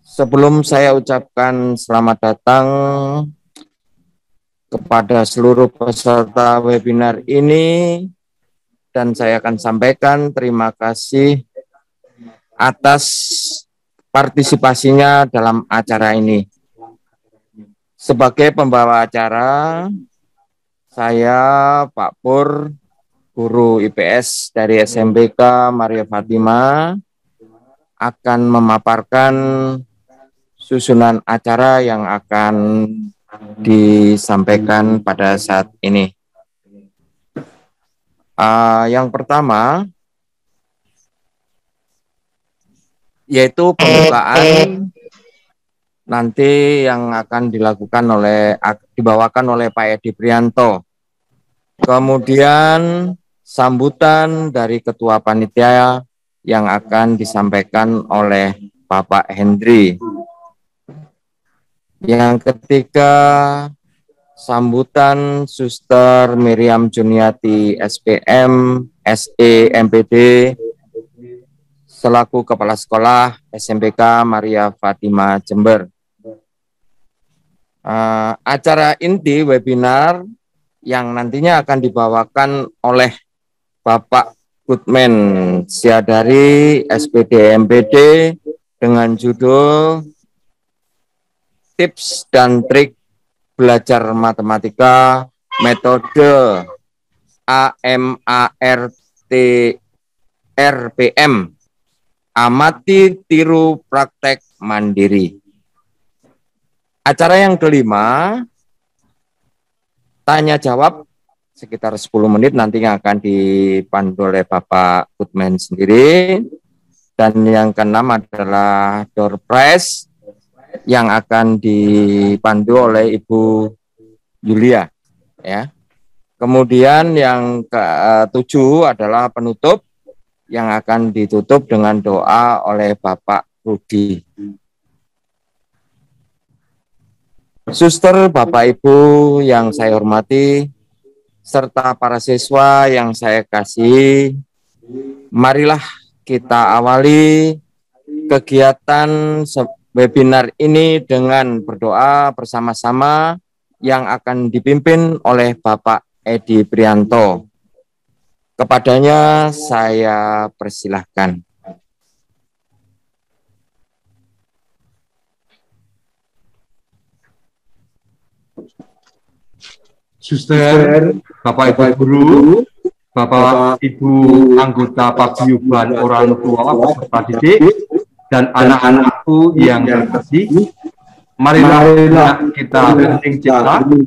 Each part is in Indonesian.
Sebelum saya ucapkan selamat datang kepada seluruh peserta webinar ini, dan saya akan sampaikan terima kasih atas partisipasinya dalam acara ini. Sebagai pembawa acara, saya Pak Pur, guru IPS dari SMBK Maria Fatima, akan memaparkan susunan acara yang akan disampaikan pada saat ini. Yang pertama, yaitu pembukaan nanti yang akan dibawakan oleh Pak Edi Prianto. Kemudian sambutan dari Ketua Panitia yang akan disampaikan oleh Bapak Hendri. Yang ketiga, sambutan Suster Miriam Juniati SPM, SE, MPD, selaku Kepala Sekolah SMBK Maria Fatima Jember. Acara inti webinar yang nantinya akan dibawakan oleh Bapak Kutmen Siadari SPD MPD dengan judul Tips dan Trik Belajar Matematika Metode AMART RPM, Amati Tiru Praktek Mandiri. Acara yang kelima, tanya jawab sekitar 10 menit nantinya akan dipandu oleh Bapak Kutmen sendiri. Dan yang keenam adalah door prize yang akan dipandu oleh Ibu Yulia, ya. Kemudian yang ketujuh adalah penutup yang akan ditutup dengan doa oleh Bapak Rudi. Suster, Bapak Ibu yang saya hormati, serta para siswa yang saya kasihi, marilah kita awali kegiatan webinar ini dengan berdoa bersama-sama yang akan dipimpin oleh Bapak Edi Prianto. Kepadanya saya persilahkan. Suster, Bapak Ibu Guru, Bapak Ibu anggota paguyuban orang tua peserta didik, dan anak-anakku yang terkasih, marilah kita hening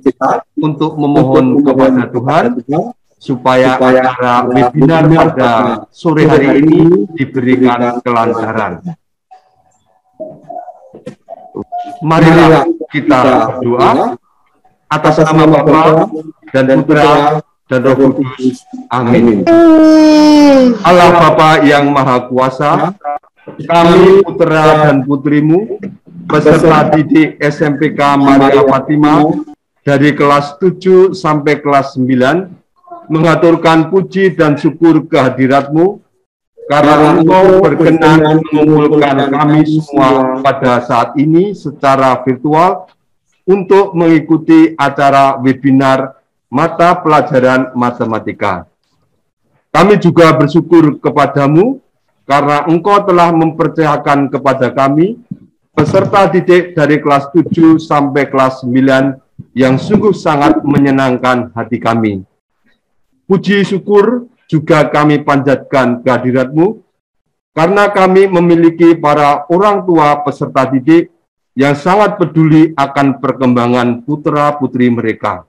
cipta untuk memohon kepada Tuhan supaya acara webinar pada sore hari ini diberikan kelancaran. Marilah kita berdoa atas nama Bapa dan Putra dan Roh Kudus. Amin. Allah Bapa yang Maha Kuasa, kami putra dan putrimu, peserta didik SMPK Maria Fatima dari kelas 7 sampai kelas 9, mengaturkan puji dan syukur kehadiratmu, karena Engkau berkenan mengumpulkan kami semua pada saat ini secara virtual untuk mengikuti acara webinar mata pelajaran matematika. Kami juga bersyukur kepadamu karena Engkau telah mempercayakan kepada kami peserta didik dari kelas 7 sampai kelas 9 yang sungguh sangat menyenangkan hati kami. Puji syukur juga kami panjatkan kehadiratmu karena kami memiliki para orang tua peserta didik yang sangat peduli akan perkembangan putra-putri mereka.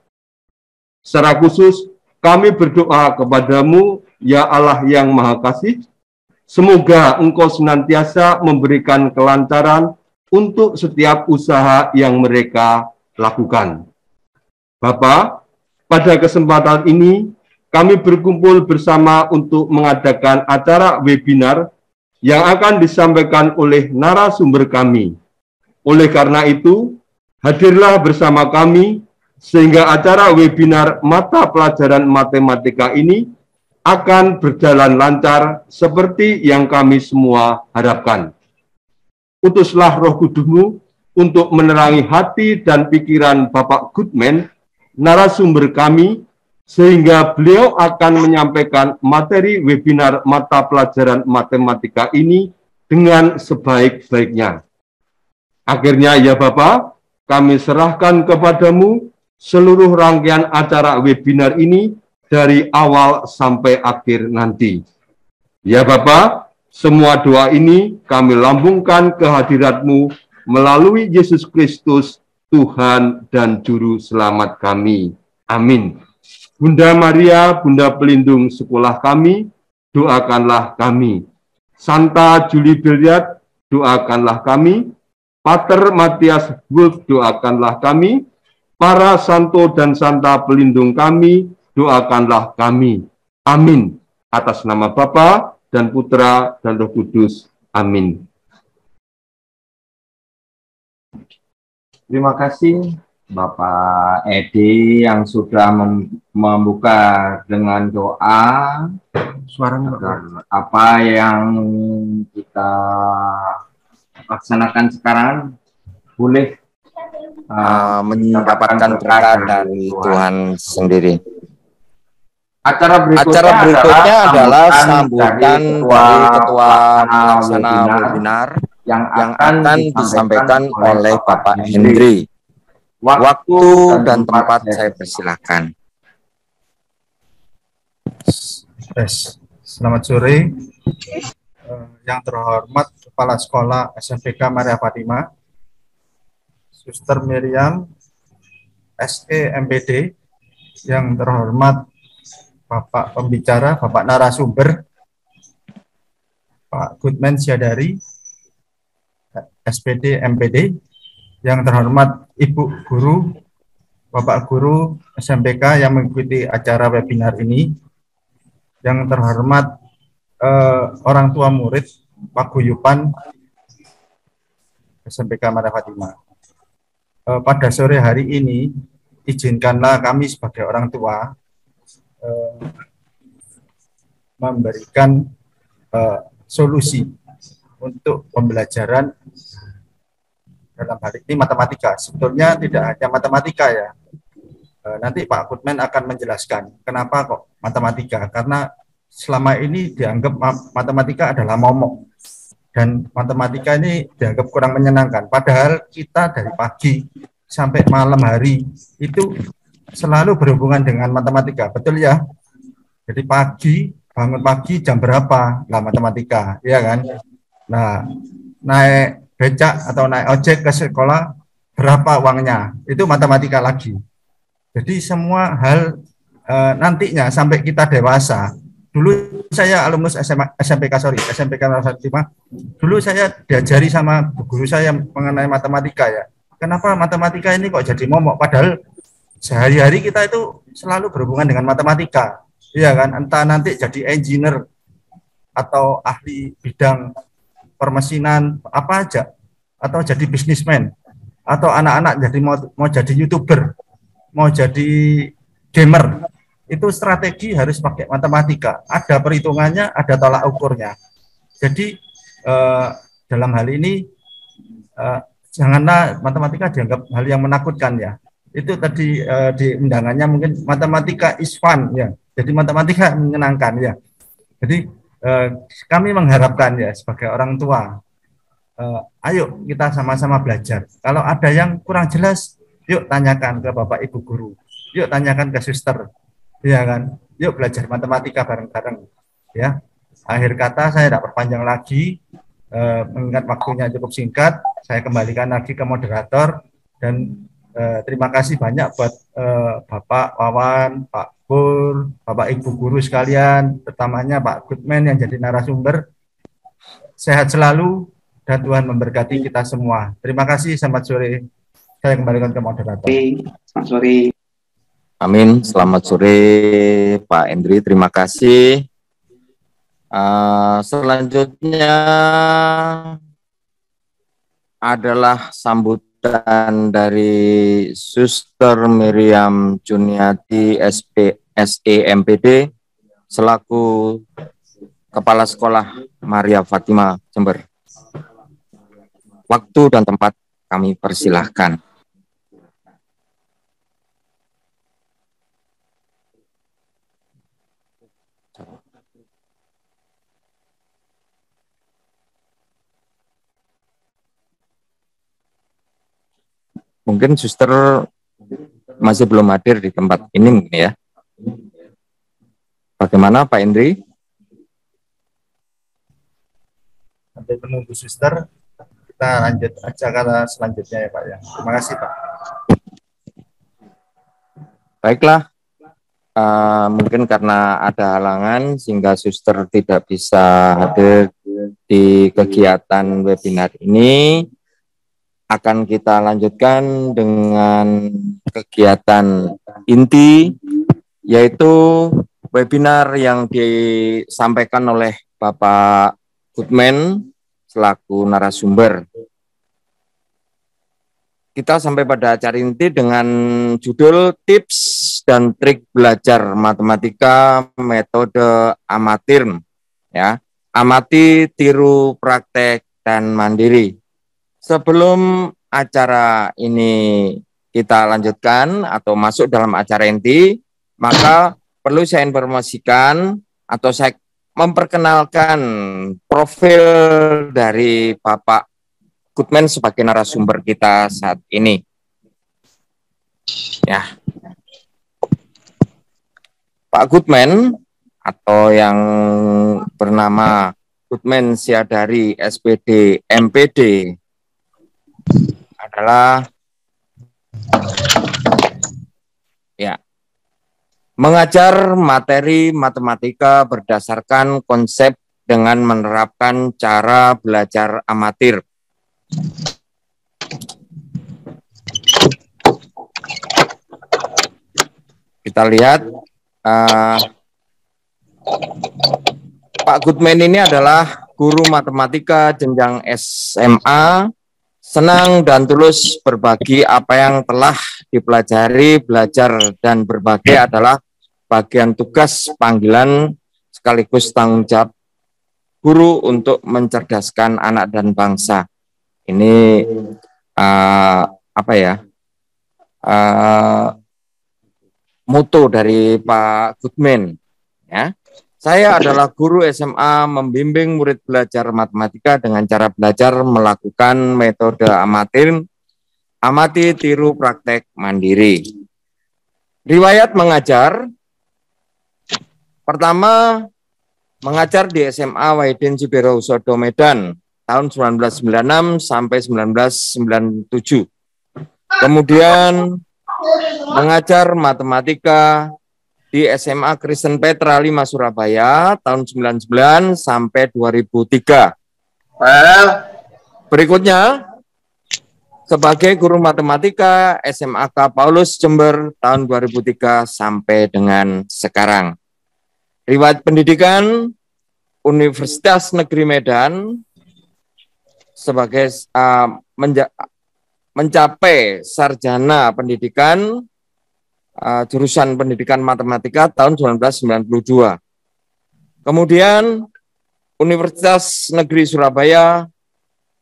Secara khusus, kami berdoa kepadamu, ya Allah yang Maha Kasih, semoga Engkau senantiasa memberikan kelancaran untuk setiap usaha yang mereka lakukan. Bapa, pada kesempatan ini, kami berkumpul bersama untuk mengadakan acara webinar yang akan disampaikan oleh narasumber kami. Oleh karena itu, hadirlah bersama kami sehingga acara webinar mata pelajaran matematika ini akan berjalan lancar seperti yang kami semua harapkan. utuslah Roh Kudus-Mu untuk menerangi hati dan pikiran Bapak Goodman, narasumber kami, sehingga beliau akan menyampaikan materi webinar mata pelajaran matematika ini dengan sebaik-baiknya. Akhirnya ya Bapak, kami serahkan kepadamu seluruh rangkaian acara webinar ini dari awal sampai akhir nanti. Ya Bapak, semua doa ini kami lambungkan ke hadirat-Mu melalui Yesus Kristus, Tuhan dan Juru Selamat kami. Amin. Bunda Maria, Bunda Pelindung sekolah kami, doakanlah kami. Santa Julie Billiard, doakanlah kami. Pater Matias Wolf, doakanlah kami. Para santo dan santa pelindung kami, doakanlah kami. Amin. Atas nama Bapa dan Putra dan Roh Kudus. Amin. Terima kasih Bapak Edi yang sudah membuka dengan doa. Suaranya apa yang kita laksanakan sekarang boleh mendapatkan berkat dari Tuhan sendiri. Acara berikutnya adalah sambutan dari Ketua Pelaksana Webinar yang akan disampaikan oleh Bapak Hendri. Waktu dan tempat saya persilakan. Selamat sore, yang terhormat Kepala Sekolah SMPK Maria Fatima, Suster Miriam, SE MPD, yang terhormat Bapak Pembicara, Bapak Narasumber, Pak Goodman Syadari, SPD MPD, yang terhormat Ibu Guru, Bapak Guru SMPK yang mengikuti acara webinar ini, yang terhormat orang tua murid paguyuban SMPK Maria Fatima. Pada sore hari ini, izinkanlah kami sebagai orang tua memberikan solusi untuk pembelajaran dalam hal ini matematika. Sebetulnya tidak hanya matematika ya. Nanti Pak Goodman akan menjelaskan kenapa kok matematika. Karena selama ini dianggap matematika adalah momok. Dan matematika ini dianggap kurang menyenangkan. Padahal kita dari pagi sampai malam hari itu selalu berhubungan dengan matematika. Betul ya? Jadi pagi, bangun pagi jam berapa? Lah matematika, ya kan? Nah, naik becak atau naik ojek ke sekolah, berapa uangnya? Itu matematika lagi. Jadi semua hal nantinya sampai kita dewasa. Dulu saya alumnus SMPK Fatima. Dulu saya diajari sama guru saya mengenai matematika ya. Kenapa matematika ini kok jadi momok? Padahal sehari-hari kita itu selalu berhubungan dengan matematika. Iya kan? Entah nanti jadi engineer atau ahli bidang permesinan apa aja, atau jadi bisnismen, atau anak-anak jadi mau jadi YouTuber, mau jadi gamer, itu strategi harus pakai matematika. Ada perhitungannya, ada tolak ukurnya. Jadi dalam hal ini janganlah matematika dianggap hal yang menakutkan ya. Itu tadi di undangannya mungkin matematika is fun ya. Jadi matematika menyenangkan ya. Jadi kami mengharapkan ya sebagai orang tua, ayo kita sama-sama belajar. Kalau ada yang kurang jelas, yuk tanyakan ke Bapak Ibu Guru, yuk tanyakan ke suster, ya kan? Yuk belajar matematika bareng-bareng. Ya, akhir kata saya tidak perpanjang lagi, mengingat waktunya cukup singkat, saya kembalikan lagi ke moderator dan terima kasih banyak buat Bapak Wawan, Pak Pur, Bapak Ibu Guru sekalian, terutamanya Pak Goodman yang jadi narasumber. Sehat selalu dan Tuhan memberkati kita semua. Terima kasih, selamat sore. Saya kembalikan ke moderator. Selamat sore. Amin, selamat sore Pak Hendri, terima kasih. Selanjutnya adalah sambutan dari Suster Miriam Juniati SEMPD selaku Kepala Sekolah Maria Fatima Jember. waktu dan tempat kami persilahkan. Mungkin suster masih belum hadir di tempat ini mungkin ya. Bagaimana Pak Indri? Sampai menunggu suster, kita lanjut acara selanjutnya ya Pak ya. Terima kasih Pak. Baiklah, mungkin karena ada halangan sehingga suster tidak bisa hadir di kegiatan webinar ini. Akan kita lanjutkan dengan kegiatan inti, yaitu webinar yang disampaikan oleh Bapak Goodman selaku narasumber. Kita sampai pada acara inti dengan judul Tips dan Trik Belajar Matematika Metode Amatir. Ya, amati, tiru, praktek, dan mandiri. Sebelum acara ini kita lanjutkan atau masuk dalam acara inti, maka perlu saya informasikan atau saya memperkenalkan profil dari Bapak Goodman sebagai narasumber kita saat ini. Ya, Pak Goodman atau yang bernama Goodman Syahadari SPD MPD adalah mengajar materi matematika berdasarkan konsep dengan menerapkan cara belajar amatir. Kita lihat Pak Goodman ini adalah guru matematika jenjang SMA, senang dan tulus berbagi apa yang telah dipelajari, belajar, dan berbagi adalah bagian tugas panggilan sekaligus tanggung jawab guru untuk mencerdaskan anak dan bangsa. Ini moto dari Pak Goodman. Ya, saya adalah guru SMA membimbing murid belajar matematika dengan cara belajar melakukan metode amatir, amati, tiru, praktek, mandiri. Riwayat mengajar. Pertama, mengajar di SMA Wahidin Sudirohusodo Medan tahun 1996 sampai 1997. Kemudian mengajar matematika di SMA Kristen Petra 5 Surabaya tahun 99 sampai 2003. Berikutnya, sebagai guru matematika SMAK Paulus Jember tahun 2003 sampai dengan sekarang. Riwayat pendidikan Universitas Negeri Medan sebagai mencapai sarjana pendidikan jurusan pendidikan matematika tahun 1992. Kemudian Universitas Negeri Surabaya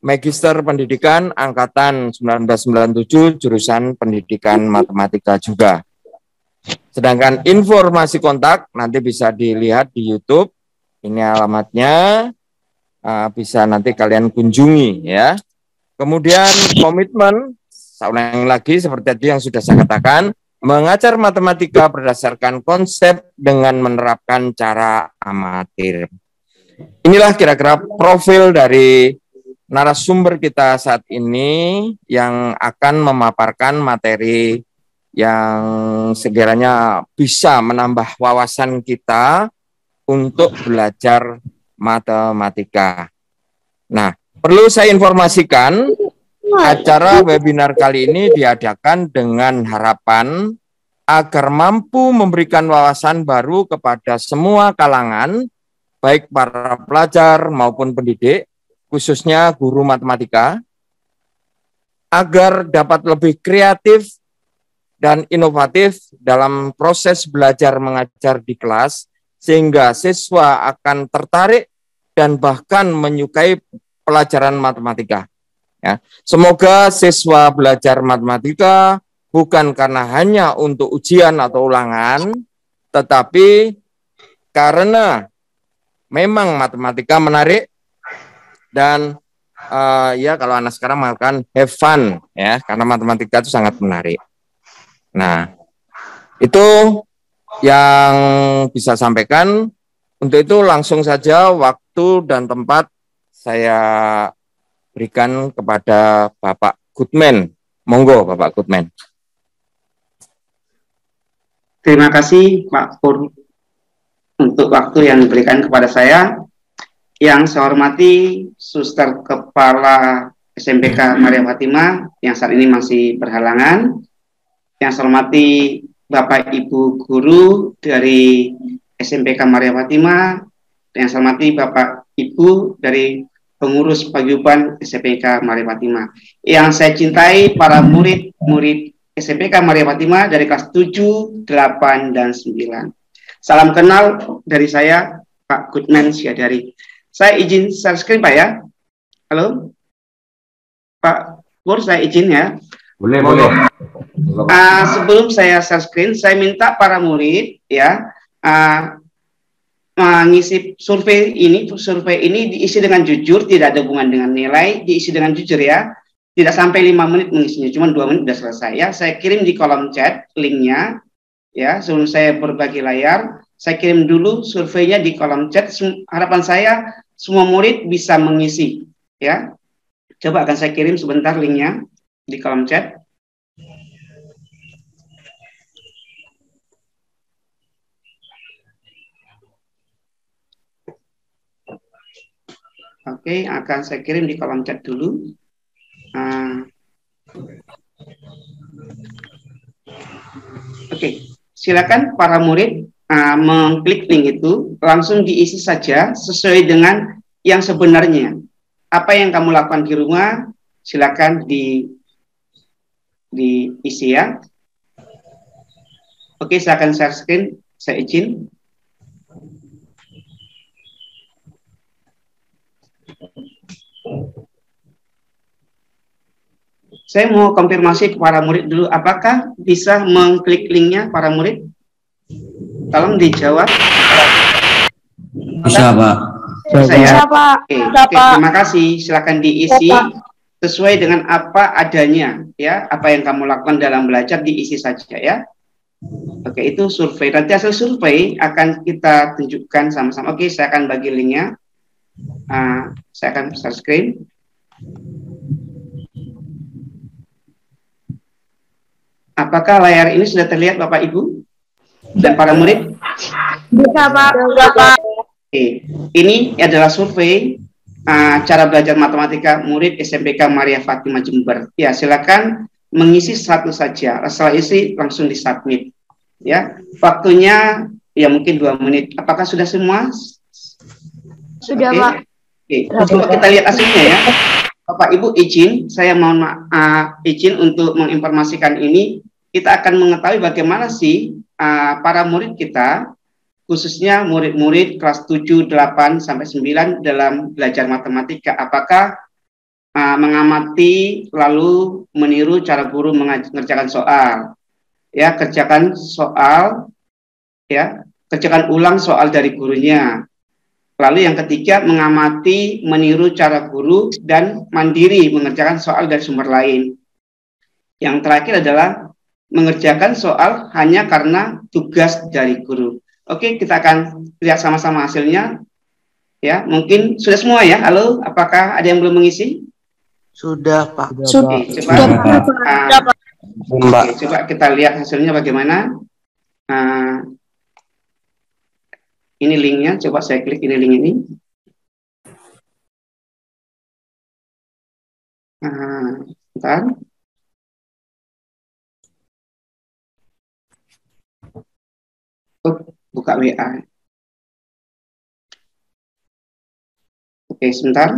Magister Pendidikan angkatan 1997 jurusan pendidikan matematika juga. Sedangkan informasi kontak nanti bisa dilihat di YouTube. Ini alamatnya, bisa nanti kalian kunjungi ya. Kemudian komitmen, saya ulang lagi seperti tadi yang sudah saya katakan, mengajar matematika berdasarkan konsep dengan menerapkan cara amatir. Inilah kira-kira profil dari narasumber kita saat ini yang akan memaparkan materi yang sekiranya bisa menambah wawasan kita untuk belajar matematika. Nah, perlu saya informasikan, acara webinar kali ini diadakan dengan harapan agar mampu memberikan wawasan baru kepada semua kalangan, baik para pelajar maupun pendidik, khususnya guru matematika, agar dapat lebih kreatif dan inovatif dalam proses belajar mengajar di kelas, sehingga siswa akan tertarik dan bahkan menyukai pelajaran matematika. Ya. Semoga siswa belajar matematika bukan karena hanya untuk ujian atau ulangan, tetapi karena memang matematika menarik dan ya kalau anak sekarang mengatakan have fun ya, karena matematika itu sangat menarik. Nah, itu yang bisa sampaikan. Untuk itu langsung saja waktu dan tempat saya berikan kepada Bapak Goodman. Monggo Bapak Goodman. Terima kasih Pak Pur untuk waktu yang diberikan kepada saya. Yang saya hormati Suster Kepala SMPK Maria Fatima yang saat ini masih berhalangan. Yang saya hormati Bapak Ibu Guru dari SMPK Maria Fatima. Yang saya hormati Bapak Ibu dari pengurus paguyuban SMPK Maria Fatima. Yang saya cintai para murid-murid SMPK Maria Fatima dari kelas 7, 8, dan 9. Salam kenal dari saya, Pak Goodman Syadari. Saya izin share screen, Pak ya. Halo? Pak Pur, saya izin ya. Boleh. Sebelum saya share screen, saya minta para murid ya mengisi survei ini. Survei ini diisi dengan jujur, tidak ada hubungan dengan nilai, diisi dengan jujur ya. Tidak sampai 5 menit mengisinya, cuma 2 menit sudah selesai ya. Saya kirim di kolom chat linknya ya. Sebelum saya berbagi layar, saya kirim dulu surveinya di kolom chat. Harapan saya semua murid bisa mengisi ya. Coba akan saya kirim sebentar linknya di kolom chat. Oke, akan saya kirim di kolom chat dulu. Oke, silakan para murid mengklik link itu, langsung diisi saja sesuai dengan yang sebenarnya. Apa yang kamu lakukan di rumah, silakan diisi ya. Oke, saya akan share screen, saya izin. Saya mau konfirmasi ke para murid dulu, apakah bisa mengklik linknya para murid? Tolong dijawab. Bisa, Pak. Bisa ya? Pak. Oke, terima kasih. Silakan diisi sesuai dengan apa adanya ya. Apa yang kamu lakukan dalam belajar diisi saja ya. Oke, itu survei. Nanti hasil survei akan kita tunjukkan sama-sama. Oke, saya akan bagi linknya. Saya akan share screen. Apakah layar ini sudah terlihat Bapak Ibu dan para murid? Bisa, Pak. Oke, ini adalah survei cara belajar matematika murid SMPK Maria Fatima Jember. Ya, silakan mengisi satu saja. Setelah isi langsung disubmit. Ya, waktunya ya mungkin 2 menit. Apakah sudah semua? Sudah, Pak. Oke, coba kita lihat hasilnya ya. Bapak Ibu izin, saya mohon izin untuk menginformasikan ini. Kita akan mengetahui bagaimana sih para murid kita, khususnya murid-murid kelas 7, 8, sampai 9 dalam belajar matematika. Apakah mengamati lalu meniru cara guru mengerjakan soal. Ya, kerjakan soal, ya, kerjakan ulang soal dari gurunya. Lalu yang ketiga, mengamati, meniru cara guru, dan mandiri mengerjakan soal dari sumber lain. Yang terakhir adalah mengerjakan soal hanya karena tugas dari guru. Oke, kita akan lihat sama-sama hasilnya. Ya, mungkin sudah semua ya. Halo, apakah ada yang belum mengisi? Sudah, Pak. Oke, coba kita lihat hasilnya bagaimana. Ini linknya, coba saya klik ini link ini. Bentar. Oh, buka WA. Oke, sebentar.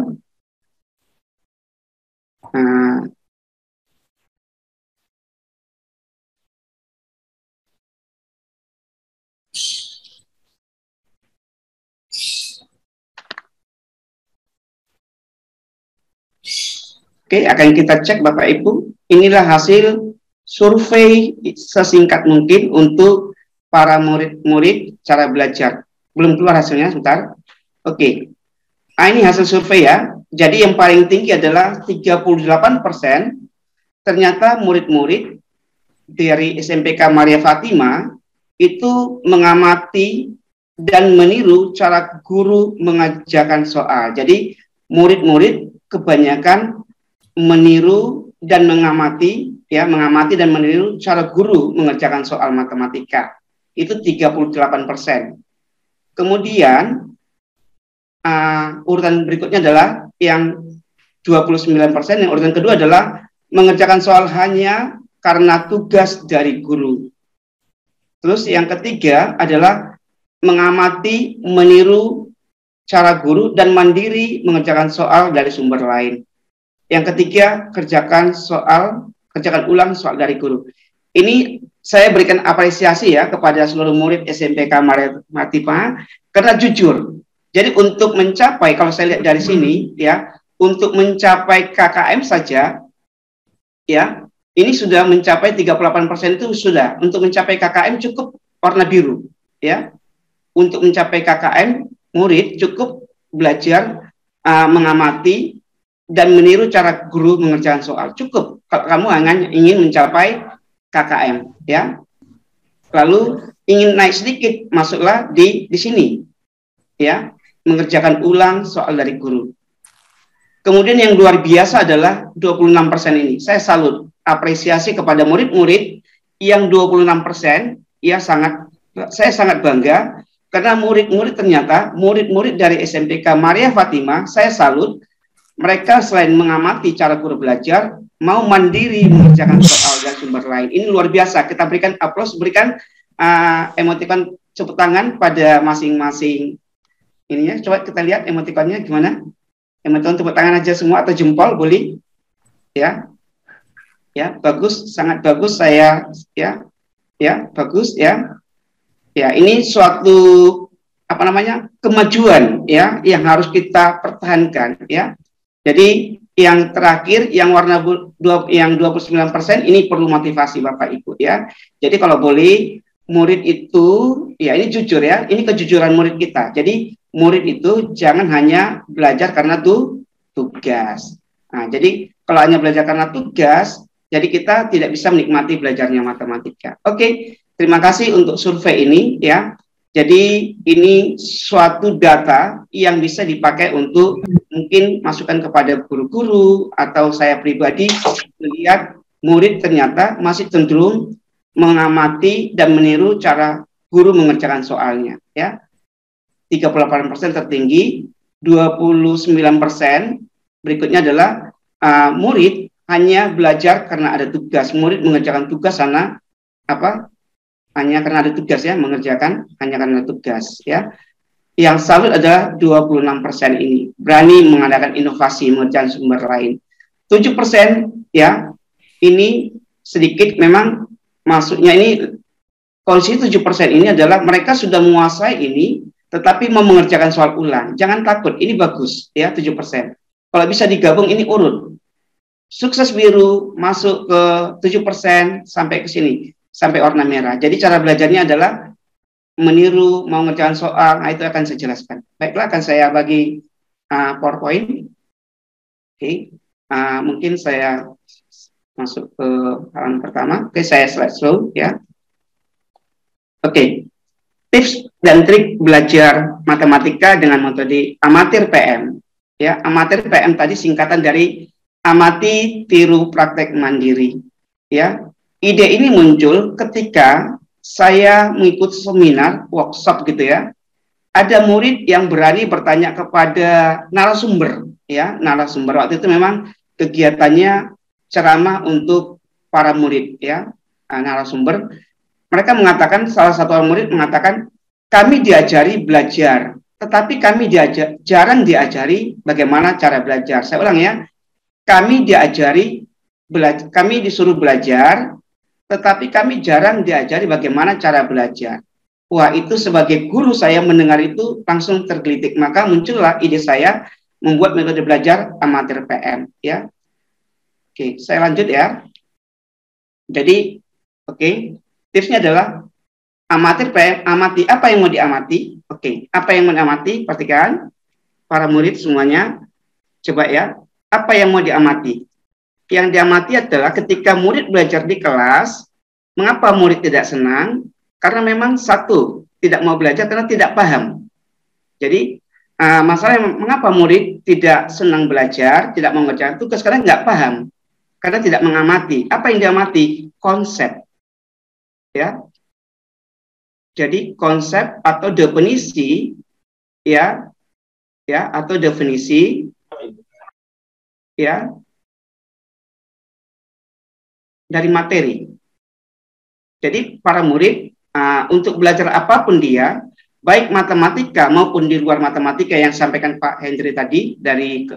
Oke, akan kita cek Bapak Ibu. Inilah hasil survei sesingkat mungkin untuk para murid-murid cara belajar. Belum keluar hasilnya, sebentar. Oke. Nah, ini hasil survei ya. Jadi yang paling tinggi adalah 38%. Ternyata murid-murid dari SMPK Maria Fatima itu mengamati dan meniru cara guru mengajarkan soal. Jadi murid-murid kebanyakan meniru dan mengamati dan meniru cara guru mengerjakan soal matematika. Itu 38%. Kemudian urutan berikutnya adalah yang 29%, yang urutan kedua adalah mengerjakan soal hanya karena tugas dari guru. Terus yang ketiga adalah mengamati, meniru cara guru dan mandiri mengerjakan soal dari sumber lain. Yang ketiga, kerjakan ulang soal dari guru. Ini saya berikan apresiasi ya kepada seluruh murid SMPK Maria Fatima karena jujur. Jadi untuk mencapai, kalau saya lihat dari sini ya, untuk mencapai KKM saja ya, ini sudah mencapai 38% itu sudah. Untuk mencapai KKM cukup warna biru ya. Untuk mencapai KKM murid cukup belajar mengamati dan meniru cara guru mengerjakan soal. Cukup kalau kamu ingin mencapai KKM ya. Lalu ingin naik sedikit, masuklah di sini ya, mengerjakan ulang soal dari guru. Kemudian yang luar biasa adalah 26% ini. Saya salut, apresiasi kepada murid-murid yang 26%, saya sangat bangga karena murid-murid ternyata murid-murid dari SMPK Maria Fatima, saya salut, mereka selain mengamati cara guru belajar, mau mandiri mengerjakan soal dan sumber lain. Ini luar biasa. Kita berikan aplaus, berikan emotikon tepuk tangan pada masing-masing ininya. Coba kita lihat emotikonnya gimana? Emotikon tepuk tangan aja semua atau jempol boleh? Ya. Ya, bagus, sangat bagus saya ya. Ya, bagus ya. Ya, ini suatu kemajuan ya yang harus kita pertahankan ya. Jadi yang terakhir yang warna yang 29% ini perlu motivasi Bapak Ibu ya. Jadi kalau boleh murid itu ya, ini jujur ya, ini kejujuran murid kita. Jadi murid itu jangan hanya belajar karena tugas. Nah, jadi kalau hanya belajar karena tugas, jadi kita tidak bisa menikmati belajarnya matematika. Oke, terima kasih untuk survei ini ya. Jadi ini suatu data yang bisa dipakai untuk mungkin masukan kepada guru-guru atau saya pribadi melihat murid ternyata masih cenderung mengamati dan meniru cara guru mengerjakan soalnya ya. 38% tertinggi, 29% berikutnya adalah murid hanya belajar karena ada tugas. Murid mengerjakan tugas hanya karena ada tugas ya, mengerjakan hanya karena tugas ya. Yang salut adalah 26% ini, berani mengadakan inovasi mengerjakan sumber lain. 7% ya, ini sedikit memang maksudnya ini kondisi 7% ini adalah mereka sudah menguasai ini, tetapi mau mengerjakan soal ulang. Jangan takut, ini bagus ya 7%. Kalau bisa digabung ini urut. Sukses biru masuk ke 7% sampai ke sini, sampai warna merah. Jadi cara belajarnya adalah meniru, mau mengerjakan soal. Nah, itu akan saya jelaskan. Baiklah, akan saya bagi PowerPoint. Oke, mungkin saya masuk ke halaman pertama. Oke, saya slide slow ya. Oke, tips dan trik belajar matematika dengan metode amatir PM. Ya, amatir PM tadi singkatan dari amati, tiru, praktek mandiri. Ya, ide ini muncul ketika saya mengikuti seminar, workshop gitu ya. Ada murid yang berani bertanya kepada narasumber, ya, narasumber. Waktu itu memang kegiatannya ceramah untuk para murid, ya, narasumber. Mereka mengatakan, salah satu orang murid mengatakan, kami diajari belajar, tetapi kami jarang diajari bagaimana cara belajar. Saya ulang ya. Kami disuruh belajar, tetapi kami jarang diajari bagaimana cara belajar. Wah, itu sebagai guru saya mendengar itu langsung tergelitik. Maka muncullah ide saya membuat metode belajar amatir PM. Ya, Oke, saya lanjut ya. Jadi, oke, tipsnya adalah amati apa yang mau diamati. Oke, apa yang mau diamati? Perhatikan para murid semuanya. Coba ya, apa yang mau diamati? Yang diamati adalah ketika murid belajar di kelas, mengapa murid tidak senang? Karena memang satu, tidak mau belajar karena tidak paham. Jadi, masalahnya mengapa murid tidak senang belajar, tidak mau mengerjakan tugas karena nggak paham. Karena tidak mengamati. Apa yang diamati? Konsep. Ya. Jadi konsep atau definisi ya atau definisi ya dari materi. Jadi para murid untuk belajar apapun dia, baik matematika maupun di luar matematika yang sampaikan Pak Hendri tadi dari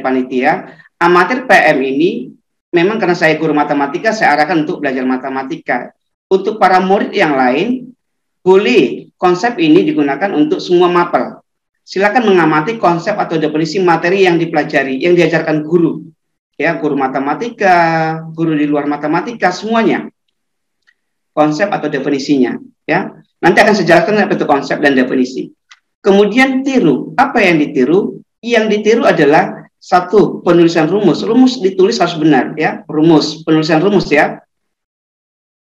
panitia, amatir PM ini memang karena saya guru matematika, saya arahkan untuk belajar matematika. Untuk para murid yang lain, boleh konsep ini digunakan untuk semua mapel. Silakan mengamati konsep atau definisi materi yang dipelajari, yang diajarkan guru. Ya, guru matematika, guru di luar matematika, semuanya. Konsep atau definisinya. Ya, nanti akan saya jelaskan apa itu konsep dan definisi. Kemudian tiru. Apa yang ditiru? Yang ditiru adalah satu, penulisan rumus. Rumus ditulis harus benar, ya. Rumus, penulisan rumus, ya.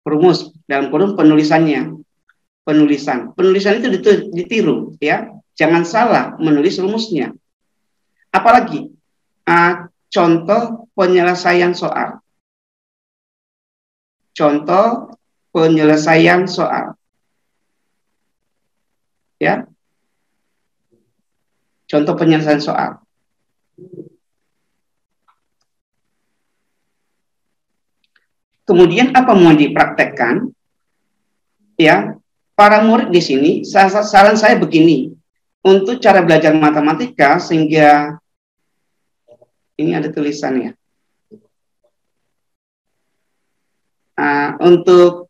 Rumus dalam kurung penulisannya. Penulisan itu ditiru, ya. Jangan salah menulis rumusnya. Apalagi contoh penyelesaian soal. Contoh penyelesaian soal. Ya. Contoh penyelesaian soal. Kemudian apa mau dipraktekkan? Ya, para murid di sini, saran saya begini. Untuk cara belajar matematika, sehingga ini ada tulisannya. Untuk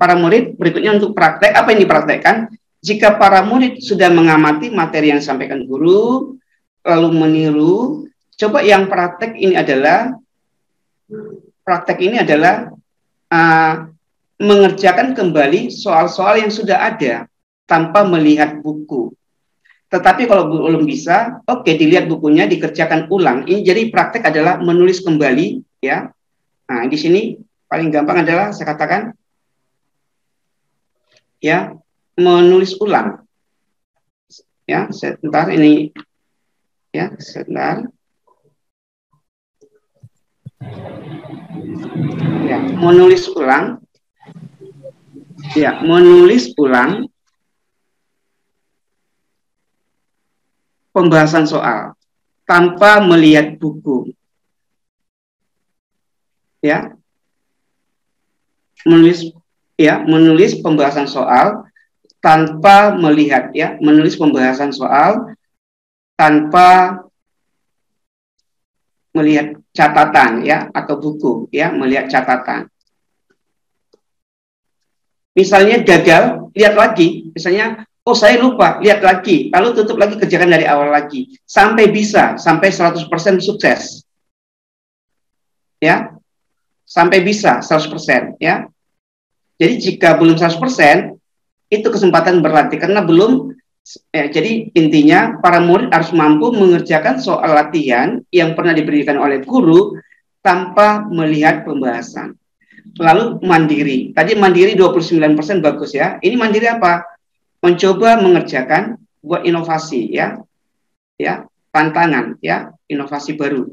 para murid, berikutnya untuk praktek, apa yang dipraktekkan? Jika para murid sudah mengamati materi yang disampaikan guru, lalu meniru, coba yang praktek ini adalah mengerjakan kembali soal-soal yang sudah ada, tanpa melihat buku. Tetapi kalau belum bisa, oke, dilihat bukunya, dikerjakan ulang. Ini jadi praktek adalah menulis kembali, ya. Nah, di sini paling gampang adalah saya katakan, ya, menulis ulang. Ya, sebentar ini, ya, sebentar. Ya, menulis ulang. Ya, menulis ulang. Pembahasan soal tanpa melihat buku, ya, menulis pembahasan soal tanpa melihat, ya, menulis pembahasan soal tanpa melihat catatan, ya, atau buku, ya, melihat catatan. Misalnya gagal, lihat lagi, misalnya, oh saya lupa, lihat lagi, lalu tutup lagi, kerjakan dari awal lagi, sampai bisa, sampai 100% sukses. Ya, sampai bisa 100%, ya. Jadi jika belum 100%, itu kesempatan berlatih, karena belum, jadi intinya para murid harus mampu mengerjakan soal latihan yang pernah diberikan oleh guru tanpa melihat pembahasan. Lalu mandiri, tadi mandiri 29% bagus, ya. Ini mandiri apa? Mencoba mengerjakan, buat inovasi, ya, tantangan, ya, inovasi baru,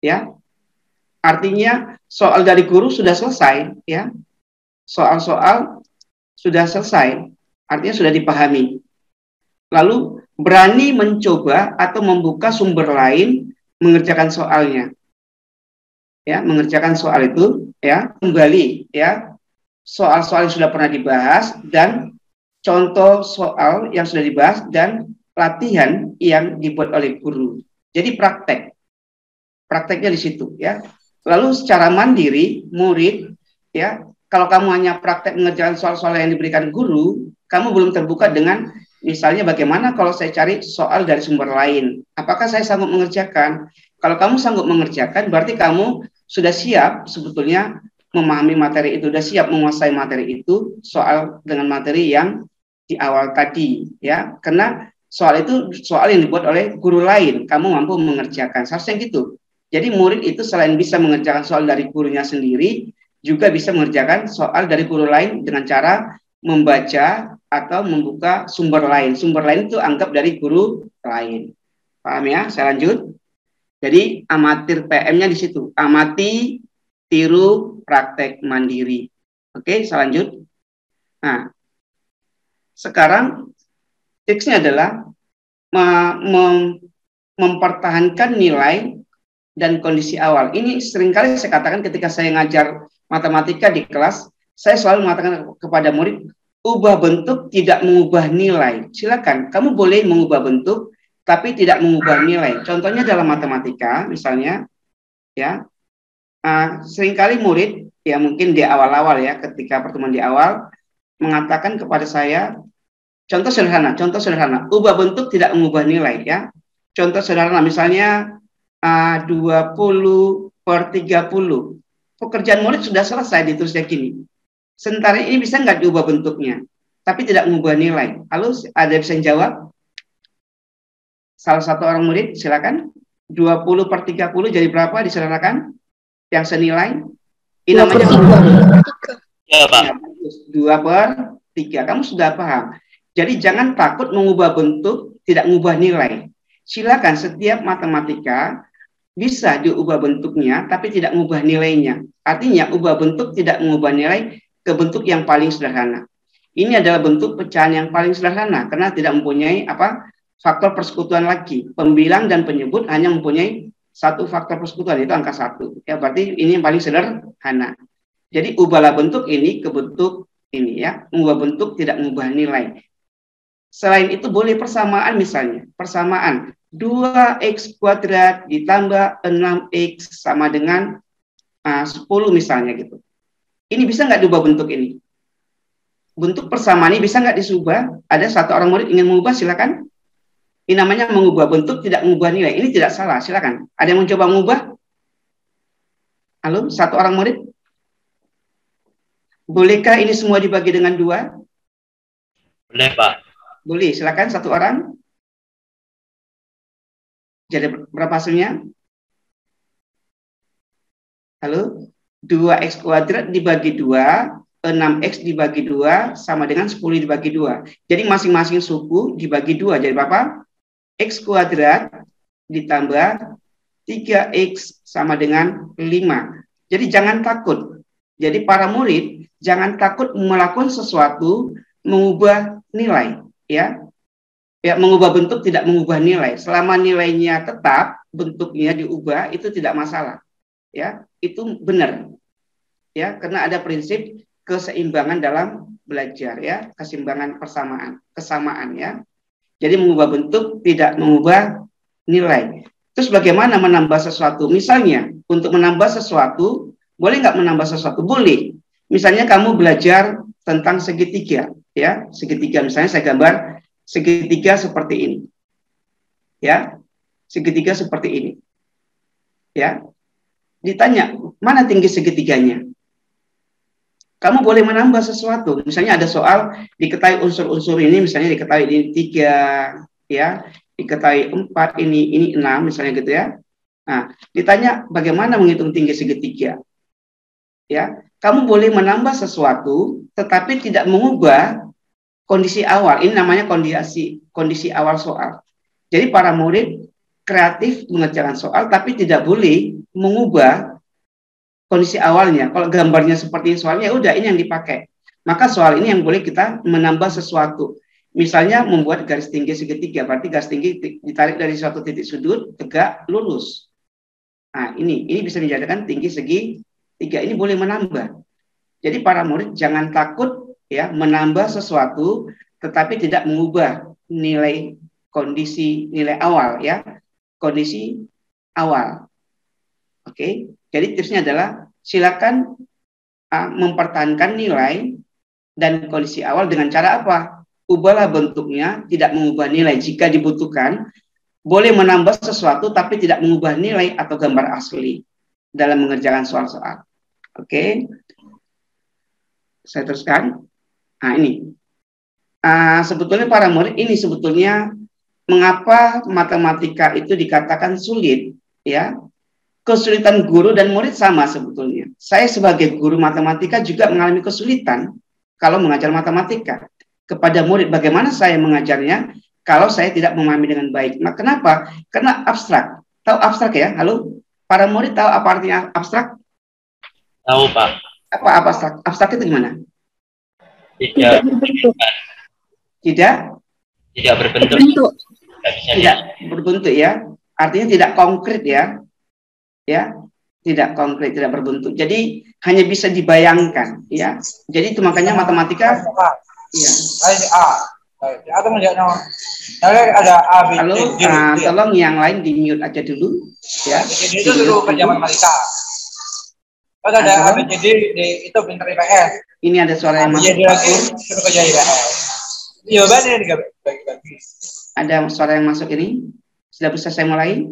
ya. Artinya soal dari guru sudah selesai, ya, soal-soal sudah selesai, artinya sudah dipahami. Lalu berani mencoba atau membuka sumber lain mengerjakan soalnya, ya, mengerjakan soal itu, ya, kembali, ya, soal-soal yang sudah pernah dibahas dan contoh soal yang sudah dibahas dan latihan yang dibuat oleh guru. Jadi prakteknya di situ, ya. Lalu secara mandiri, murid, ya, kalau kamu hanya praktek mengerjakan soal-soal yang diberikan guru, kamu belum terbuka dengan Misalnya bagaimana kalau saya cari soal dari sumber lain? Apakah saya sanggup mengerjakan? Kalau kamu sanggup mengerjakan, berarti kamu sudah siap sebetulnya memahami materi itu, sudah siap menguasai materi itu, soal dengan materi yang di awal tadi, ya. Karena soal itu soal yang dibuat oleh guru lain, kamu mampu mengerjakan. Seharusnya gitu. Jadi murid itu selain bisa mengerjakan soal dari gurunya sendiri, juga bisa mengerjakan soal dari guru lain dengan cara membaca atau membuka sumber lain. Sumber lain itu anggap dari guru lain. Paham ya? Saya lanjut. Jadi amatir PM-nya di situ. Amati, tiru, praktek mandiri. Oke, saya lanjut. Nah, sekarang tipsnya adalah mempertahankan nilai dan kondisi awal. Ini seringkali saya katakan ketika saya ngajar matematika di kelas, saya selalu mengatakan kepada murid, ubah bentuk tidak mengubah nilai. Silakan, kamu boleh mengubah bentuk, tapi tidak mengubah nilai. Contohnya dalam matematika, misalnya, ya, seringkali murid, ya mungkin di awal-awal ya, ketika pertemuan di awal, mengatakan kepada saya, contoh sederhana, ubah bentuk tidak mengubah nilai, ya. Contoh sederhana, misalnya 20/30. Pekerjaan murid sudah selesai ditulisnya gini. Sementara ini bisa nggak diubah bentuknya, tapi tidak mengubah nilai. Halo, ada yang bisa jawab? Salah satu orang murid, silakan. 20/30 jadi berapa disederhanakan? Yang senilai? Ini namanya 2/3. Kamu sudah paham. Jadi jangan takut mengubah bentuk, tidak mengubah nilai. Silakan, setiap matematika bisa diubah bentuknya, tapi tidak mengubah nilainya. Artinya, ubah bentuk tidak mengubah nilai ke bentuk yang paling sederhana. Ini adalah bentuk pecahan yang paling sederhana, karena tidak mempunyai faktor persekutuan lagi. Pembilang dan penyebut hanya mempunyai satu faktor persekutuan, itu angka 1. Ya, berarti ini yang paling sederhana. Jadi ubahlah bentuk ini ke bentuk ini, ya. Mengubah bentuk tidak mengubah nilai. Selain itu boleh persamaan, misalnya. Persamaan 2x kuadrat ditambah 6x sama dengan 10 misalnya gitu. Ini bisa nggak diubah bentuk ini? Bentuk persamaan ini bisa nggak disubah? Ada satu orang murid ingin mengubah, silakan. Ini namanya mengubah bentuk, tidak mengubah nilai. Ini tidak salah, silakan. Ada yang mencoba mengubah? Halo, satu orang murid? Bolehkah ini semua dibagi dengan 2? Boleh, Pak. Boleh, silakan satu orang. Jadi berapa hasilnya? Halo? 2x kuadrat dibagi 2, 6x dibagi 2, sama dengan 10 dibagi 2. Jadi masing-masing suku dibagi 2. Jadi berapa? X kuadrat ditambah 3x sama dengan 5. Jadi jangan takut. Jadi para murid, jangan takut melakukan sesuatu, mengubah nilai. Ya, mengubah bentuk tidak mengubah nilai. Selama nilainya tetap, bentuknya diubah, itu tidak masalah. Ya, itu benar. Ya, karena ada prinsip keseimbangan dalam belajar, ya, keseimbangan kesamaan, ya. Jadi mengubah bentuk tidak mengubah nilai. Terus bagaimana menambah sesuatu? Misalnya, untuk menambah sesuatu, boleh nggak menambah sesuatu? Boleh. Misalnya kamu belajar tentang segitiga, ya, segitiga. Misalnya saya gambar segitiga seperti ini, ya, segitiga seperti ini, ya. Ditanya, mana tinggi segitiganya? Kamu boleh menambah sesuatu. Misalnya ada soal diketahui unsur-unsur ini, misalnya diketahui ini 3, ya, diketahui 4, ini 6, misalnya gitu, ya. Nah, ditanya bagaimana menghitung tinggi segitiga? Ya, kamu boleh menambah sesuatu, tetapi tidak mengubah kondisi awal. Ini namanya kondisi awal soal. Jadi para murid kreatif mengerjakan soal, tapi tidak boleh mengubah kondisi awalnya. Kalau gambarnya seperti ini soalnya, udah ini yang dipakai. Maka soal ini yang boleh kita menambah sesuatu. Misalnya membuat garis tinggi segitiga, berarti garis tinggi ditarik dari suatu titik sudut, tegak, lurus. Nah, ini bisa dijadikan tinggi segitiga. Ini boleh menambah. Jadi para murid jangan takut, ya, menambah sesuatu, tetapi tidak mengubah nilai nilai awal, ya, kondisi awal. Oke. Jadi tipsnya adalah silakan mempertahankan nilai dan kondisi awal dengan cara apa? ubahlah bentuknya, tidak mengubah nilai. Jika dibutuhkan, boleh menambah sesuatu tapi tidak mengubah nilai atau gambar asli dalam mengerjakan soal-soal. Oke, saya teruskan. Nah, ini sebetulnya para murid, ini sebetulnya mengapa matematika itu dikatakan sulit, ya. Kesulitan guru dan murid sama sebetulnya. Saya sebagai guru matematika juga mengalami kesulitan kalau mengajar matematika kepada murid. Bagaimana saya mengajarnya kalau saya tidak memahami dengan baik? Nah, kenapa? Karena abstrak. Tahu abstrak ya? Halo? Para murid tahu apa artinya abstrak? Tahu, Pak. Apa abstrak? Abstrak itu gimana? Tidak berbentuk. Tidak berbentuk ya. Artinya tidak konkret ya. Ya, tidak konkret, tidak berbentuk. Jadi hanya bisa dibayangkan, ya. Jadi itu makanya matematika. Ya. Halo, tolong yang lain di mute aja dulu, ya. Itu dulu kerja matematika. Pas ada ABCD itu pinter IPS. Ini ada suara yang masuk. Kerja IPS. Jawabannya dibagi-bagi. Ada suara yang masuk ini. Sudah bisa saya mulai?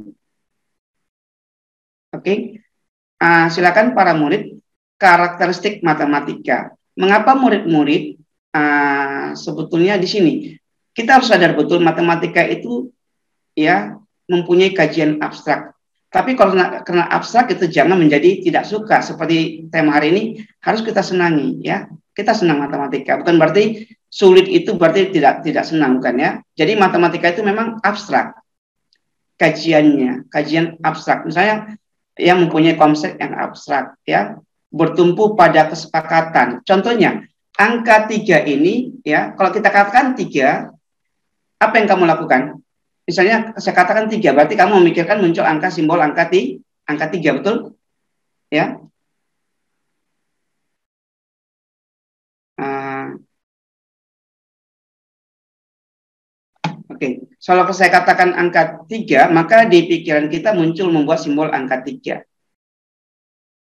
Oke, silakan para murid, karakteristik matematika. Mengapa murid-murid sebetulnya di sini kita harus sadar betul matematika itu ya mempunyai kajian abstrak. Tapi karena abstrak itu jangan menjadi tidak suka. Seperti tema hari ini harus kita senangi, ya. Kita senang matematika. Bukan berarti sulit itu berarti tidak senang, bukan ya. Jadi matematika itu memang abstrak. Kajiannya, kajian abstrak. Misalnya yang mempunyai konsep yang abstrak, ya, bertumpu pada kesepakatan. Contohnya, angka 3 ini, ya, kalau kita katakan 3, apa yang kamu lakukan? Misalnya, saya katakan 3, berarti kamu memikirkan muncul angka simbol angka 3, betul? Ya. Oke, kalau saya katakan angka 3, maka di pikiran kita muncul membuat simbol angka 3.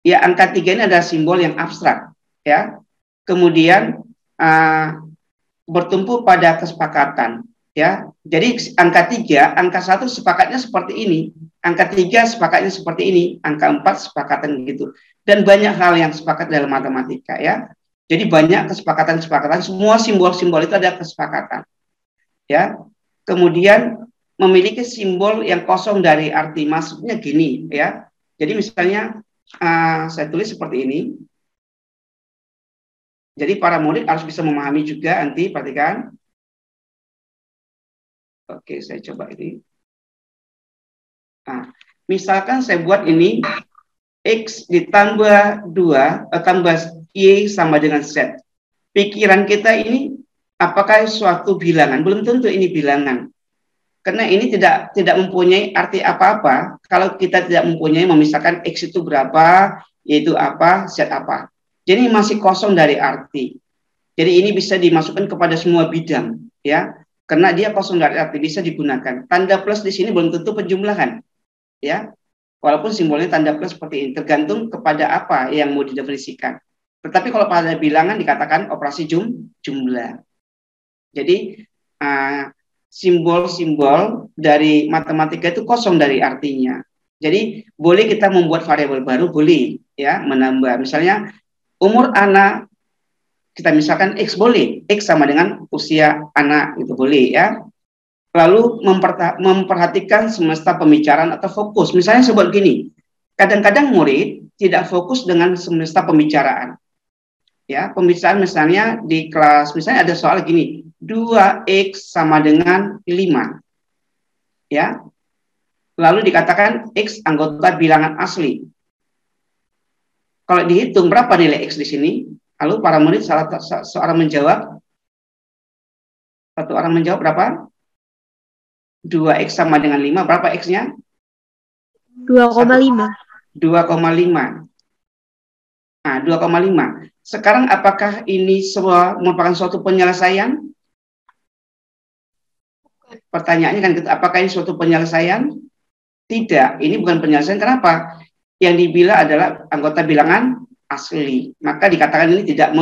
Ya, angka 3 ini adalah simbol yang abstrak, ya. Kemudian bertumpu pada kesepakatan, ya. Jadi angka 3, angka 1 sepakatnya seperti ini, angka 3 sepakatnya seperti ini, angka 4 sepakatan gitu. Dan banyak hal yang sepakat dalam matematika, ya. Jadi banyak kesepakatan-kesepakatan, semua simbol-simbol itu ada kesepakatan, ya. Kemudian memiliki simbol yang kosong dari arti, maksudnya gini, ya. Jadi misalnya saya tulis seperti ini. Jadi para murid harus bisa memahami juga, nanti perhatikan. Oke, saya coba ini. Nah, misalkan saya buat ini X ditambah 2 tambah Y sama dengan Z. Pikiran kita ini apakah suatu bilangan? Belum tentu ini bilangan. Karena ini tidak mempunyai arti apa-apa kalau kita tidak mempunyai memisahkan X itu berapa, yaitu apa, Z apa. Jadi masih kosong dari arti. Jadi ini bisa dimasukkan kepada semua bidang, ya. Karena dia kosong dari arti, bisa digunakan. Tanda plus di sini belum tentu penjumlahan, ya. Walaupun simbolnya tanda plus seperti ini, tergantung kepada apa yang mau didefinisikan. Tetapi kalau pada bilangan dikatakan operasi jumlah. Jadi simbol-simbol dari matematika itu kosong dari artinya. Jadi boleh kita membuat variabel baru, boleh, ya, menambah. Misalnya umur anak kita misalkan X, boleh, X sama dengan usia anak, itu boleh, ya. Lalu memperhatikan semesta pembicaraan atau fokus. Misalnya sebut gini, kadang-kadang murid tidak fokus dengan semesta pembicaraan. Ya, pembicaraan misalnya di kelas, misalnya ada soal gini, 2X sama dengan 5. Ya. Lalu dikatakan X anggota bilangan asli. Kalau dihitung berapa nilai X di sini? Lalu para murid seorang menjawab. Satu orang menjawab berapa? 2X sama dengan 5, berapa X-nya? 2,5. 2,5. Nah, 2,5. Sekarang apakah ini merupakan suatu penyelesaian? Pertanyaannya kan, apakah ini suatu penyelesaian? Tidak, ini bukan penyelesaian. Kenapa? Yang dibilang adalah anggota bilangan asli. Maka dikatakan ini tidak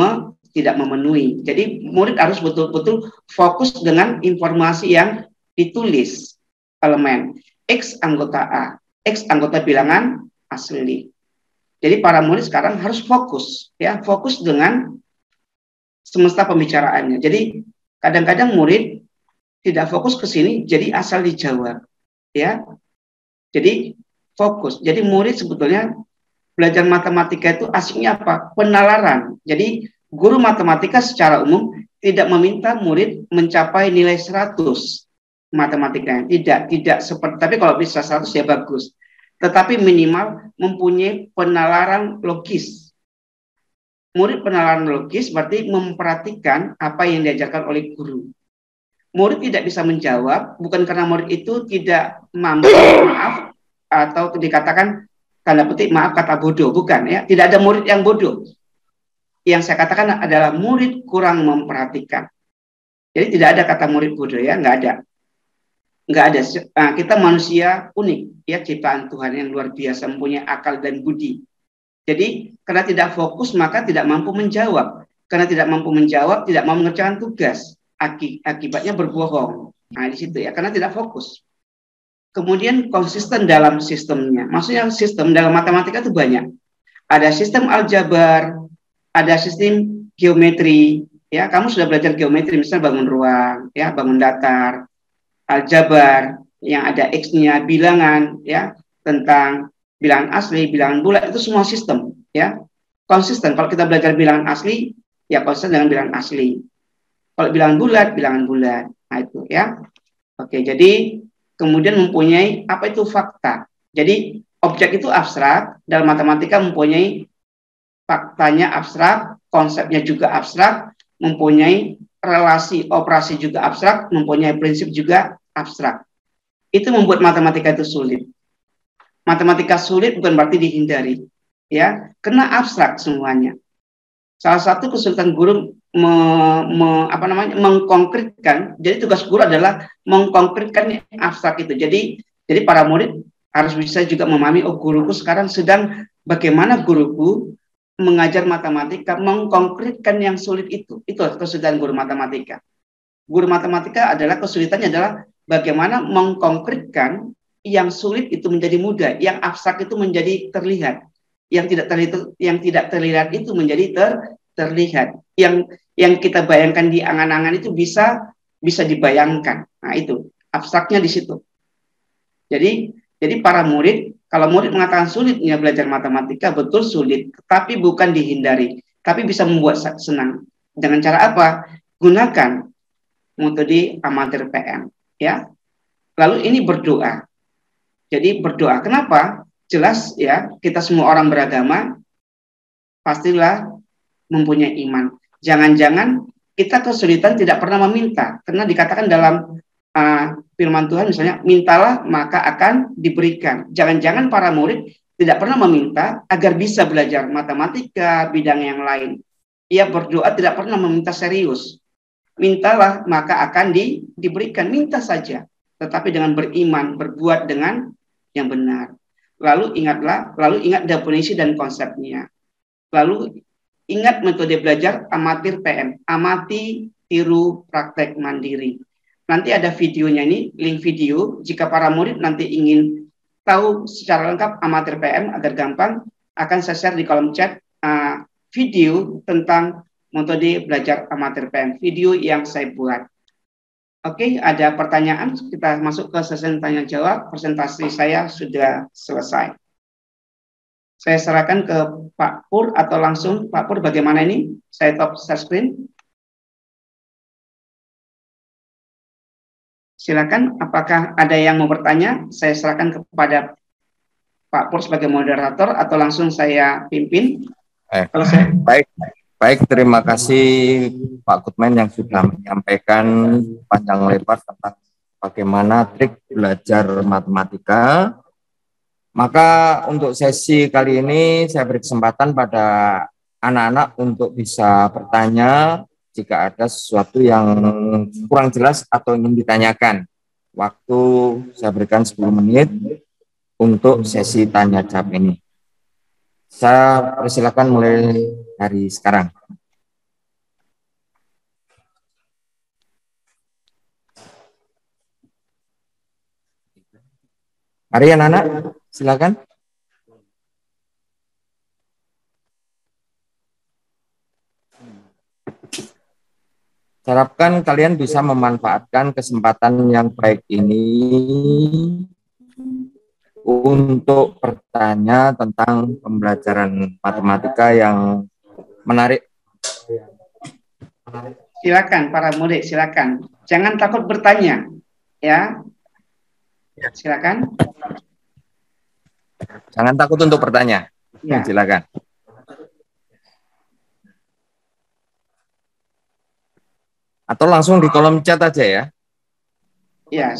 tidak memenuhi. Jadi murid harus betul-betul fokus dengan informasi yang ditulis elemen X anggota A, X anggota bilangan asli. Jadi para murid sekarang harus fokus, ya, fokus dengan semesta pembicaraannya. Jadi kadang-kadang murid tidak fokus ke sini, jadi asal dijawab, ya. Jadi fokus. Jadi murid sebetulnya belajar matematika itu asiknya apa? Penalaran. Jadi guru matematika secara umum tidak meminta murid mencapai nilai 100 matematikanya. Tidak seperti, tapi kalau bisa 100 ya bagus. Tetapi minimal mempunyai penalaran logis. Murid penalaran logis berarti memperhatikan apa yang diajarkan oleh guru. Murid tidak bisa menjawab bukan karena murid itu tidak mampu, maaf, atau dikatakan tanda petik maaf kata bodoh, bukan, ya. Tidak ada murid yang bodoh. Yang saya katakan adalah murid kurang memperhatikan. Jadi tidak ada kata murid bodoh, ya, nggak ada. Nggak ada. Nah, kita manusia unik, ya, ciptaan Tuhan yang luar biasa, mempunyai akal dan budi. Jadi karena tidak fokus maka tidak mampu menjawab. Karena tidak mampu menjawab, tidak mau mengerjakan tugas. Akibatnya berbohong. Nah, di situ, ya, karena tidak fokus. Kemudian konsisten dalam sistemnya. Maksudnya sistem dalam matematika itu banyak. Ada sistem aljabar, ada sistem geometri. Ya, kamu sudah belajar geometri, misalnya bangun ruang, ya, bangun datar, aljabar yang ada x-nya, bilangan, ya, tentang bilangan asli, bilangan bulat, itu semua sistem, ya. Konsisten. Kalau kita belajar bilangan asli, ya konsisten dengan bilangan asli. Kalau bilangan bulat, bilangan bulat. Nah, itu, ya. Oke, jadi kemudian mempunyai apa itu fakta. Jadi objek itu abstrak, dalam matematika mempunyai faktanya abstrak, konsepnya juga abstrak, mempunyai relasi operasi juga abstrak, mempunyai prinsip juga abstrak. Itu membuat matematika itu sulit. Matematika sulit bukan berarti dihindari, ya, karena abstrak semuanya. Salah satu kesulitan guru mengkonkretkan. Jadi tugas guru adalah mengkonkretkan yang abstrak itu. Jadi para murid harus bisa juga memahami, oh, guruku sekarang sedang bagaimana guruku mengajar matematika mengkonkretkan yang sulit itu. Itu kesulitan guru matematika. Guru matematika adalah kesulitannya adalah bagaimana mengkonkretkan yang sulit itu menjadi mudah, yang abstrak itu menjadi terlihat, yang tidak terlihat itu menjadi terlihat, yang kita bayangkan di angan-angan itu bisa dibayangkan. Nah, itu abstraknya di situ. Jadi para murid, kalau murid mengatakan sulitnya belajar matematika, betul sulit, tapi bukan dihindari, tapi bisa membuat senang. Dengan cara apa? Gunakan metode amatir PM, ya. Lalu ini berdoa. Jadi berdoa. Kenapa? Jelas, ya, kita semua orang beragama pastilah mempunyai iman. Jangan-jangan kita kesulitan tidak pernah meminta, karena dikatakan dalam firman Tuhan misalnya, mintalah maka akan diberikan. Jangan-jangan para murid tidak pernah meminta agar bisa belajar matematika, bidang yang lain. Ia berdoa tidak pernah meminta serius. Mintalah maka akan diberikan, minta saja. Tetapi dengan beriman, berbuat dengan yang benar. Lalu ingat definisi dan konsepnya. Lalu ingat metode belajar amatir PM, amati, tiru, praktek mandiri. Nanti ada videonya ini, link video. Jika para murid nanti ingin tahu secara lengkap amatir PM agar gampang, akan saya share di kolom chat video tentang metode belajar amatir PM, video yang saya buat. Oke, ada pertanyaan? Kita masuk ke sesi tanya jawab. Presentasi saya sudah selesai. Saya serahkan ke Pak Pur atau langsung Pak Pur, bagaimana ini? Saya share screen. Silakan, apakah ada yang mau bertanya? Saya serahkan kepada Pak Pur sebagai moderator atau langsung saya pimpin. Kalau saya... Baik, terima kasih Pak Kutmen yang sudah menyampaikan panjang lebar tentang bagaimana trik belajar matematika. Maka untuk sesi kali ini saya beri kesempatan pada anak-anak untuk bisa bertanya jika ada sesuatu yang kurang jelas atau ingin ditanyakan. Waktu saya berikan 10 menit untuk sesi tanya jawab ini. Saya persilakan mulai dari sekarang. Mari anak-anak, silakan. Harapkan kalian bisa memanfaatkan kesempatan yang baik ini untuk bertanya tentang pembelajaran matematika yang menarik. Silakan para murid, silakan. Jangan takut bertanya, ya. Silakan. Jangan takut untuk bertanya. Ya. Silakan. Atau langsung di kolom chat aja ya. Ya.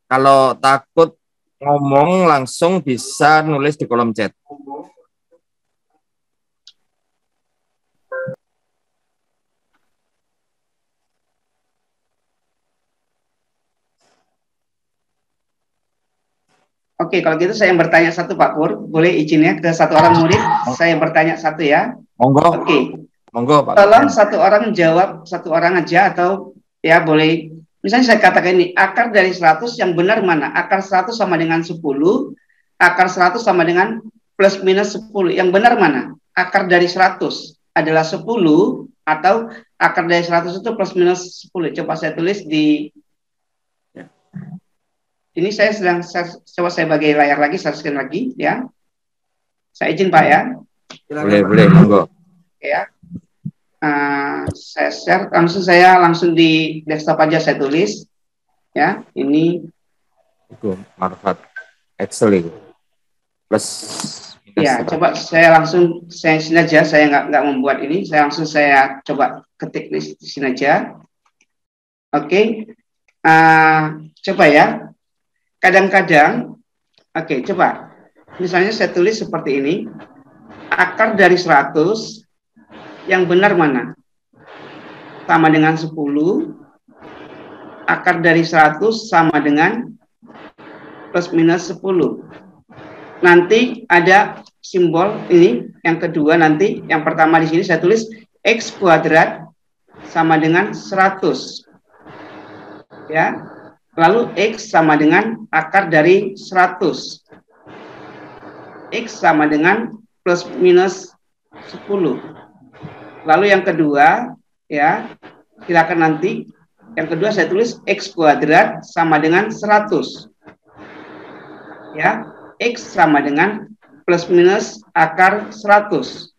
Kalau takut ngomong langsung bisa nulis di kolom chat. Oke, kalau gitu saya yang bertanya satu Pak Pur, boleh izinnya ke satu orang murid, saya bertanya satu ya. Monggo. Oke. Monggo Pak. Tolong satu orang jawab satu orang aja atau ya boleh. Misalnya saya katakan ini, akar dari 100 yang benar mana? Akar 100 sama dengan 10, akar 100 sama dengan plus minus 10. Yang benar mana? Akar dari 100 adalah 10 atau akar dari 100 itu plus minus 10. Coba saya tulis di ini coba saya bagi layar lagi, saya screen lagi ya. Saya izin Pak ya. Boleh, monggo. Ya. Saya share langsung di desktop aja saya tulis ya. Ini itu manfaat Excel itu plus ya, coba saya langsung sini aja, saya nggak membuat ini, saya coba ketik di sini aja. Oke. Coba ya. Kadang-kadang coba misalnya saya tulis seperti ini, akar dari 100 yang benar mana? Sama dengan 10, akar dari 100 sama dengan plus minus 10. Nanti ada simbol ini, yang kedua nanti, yang pertama di sini saya tulis X kuadrat sama dengan 100. Ya, lalu X sama dengan akar dari 100. X sama dengan plus minus 10. Lalu yang kedua, ya, silakan nanti. Yang kedua saya tulis X kuadrat sama dengan 100. Ya, X sama dengan plus minus akar 100.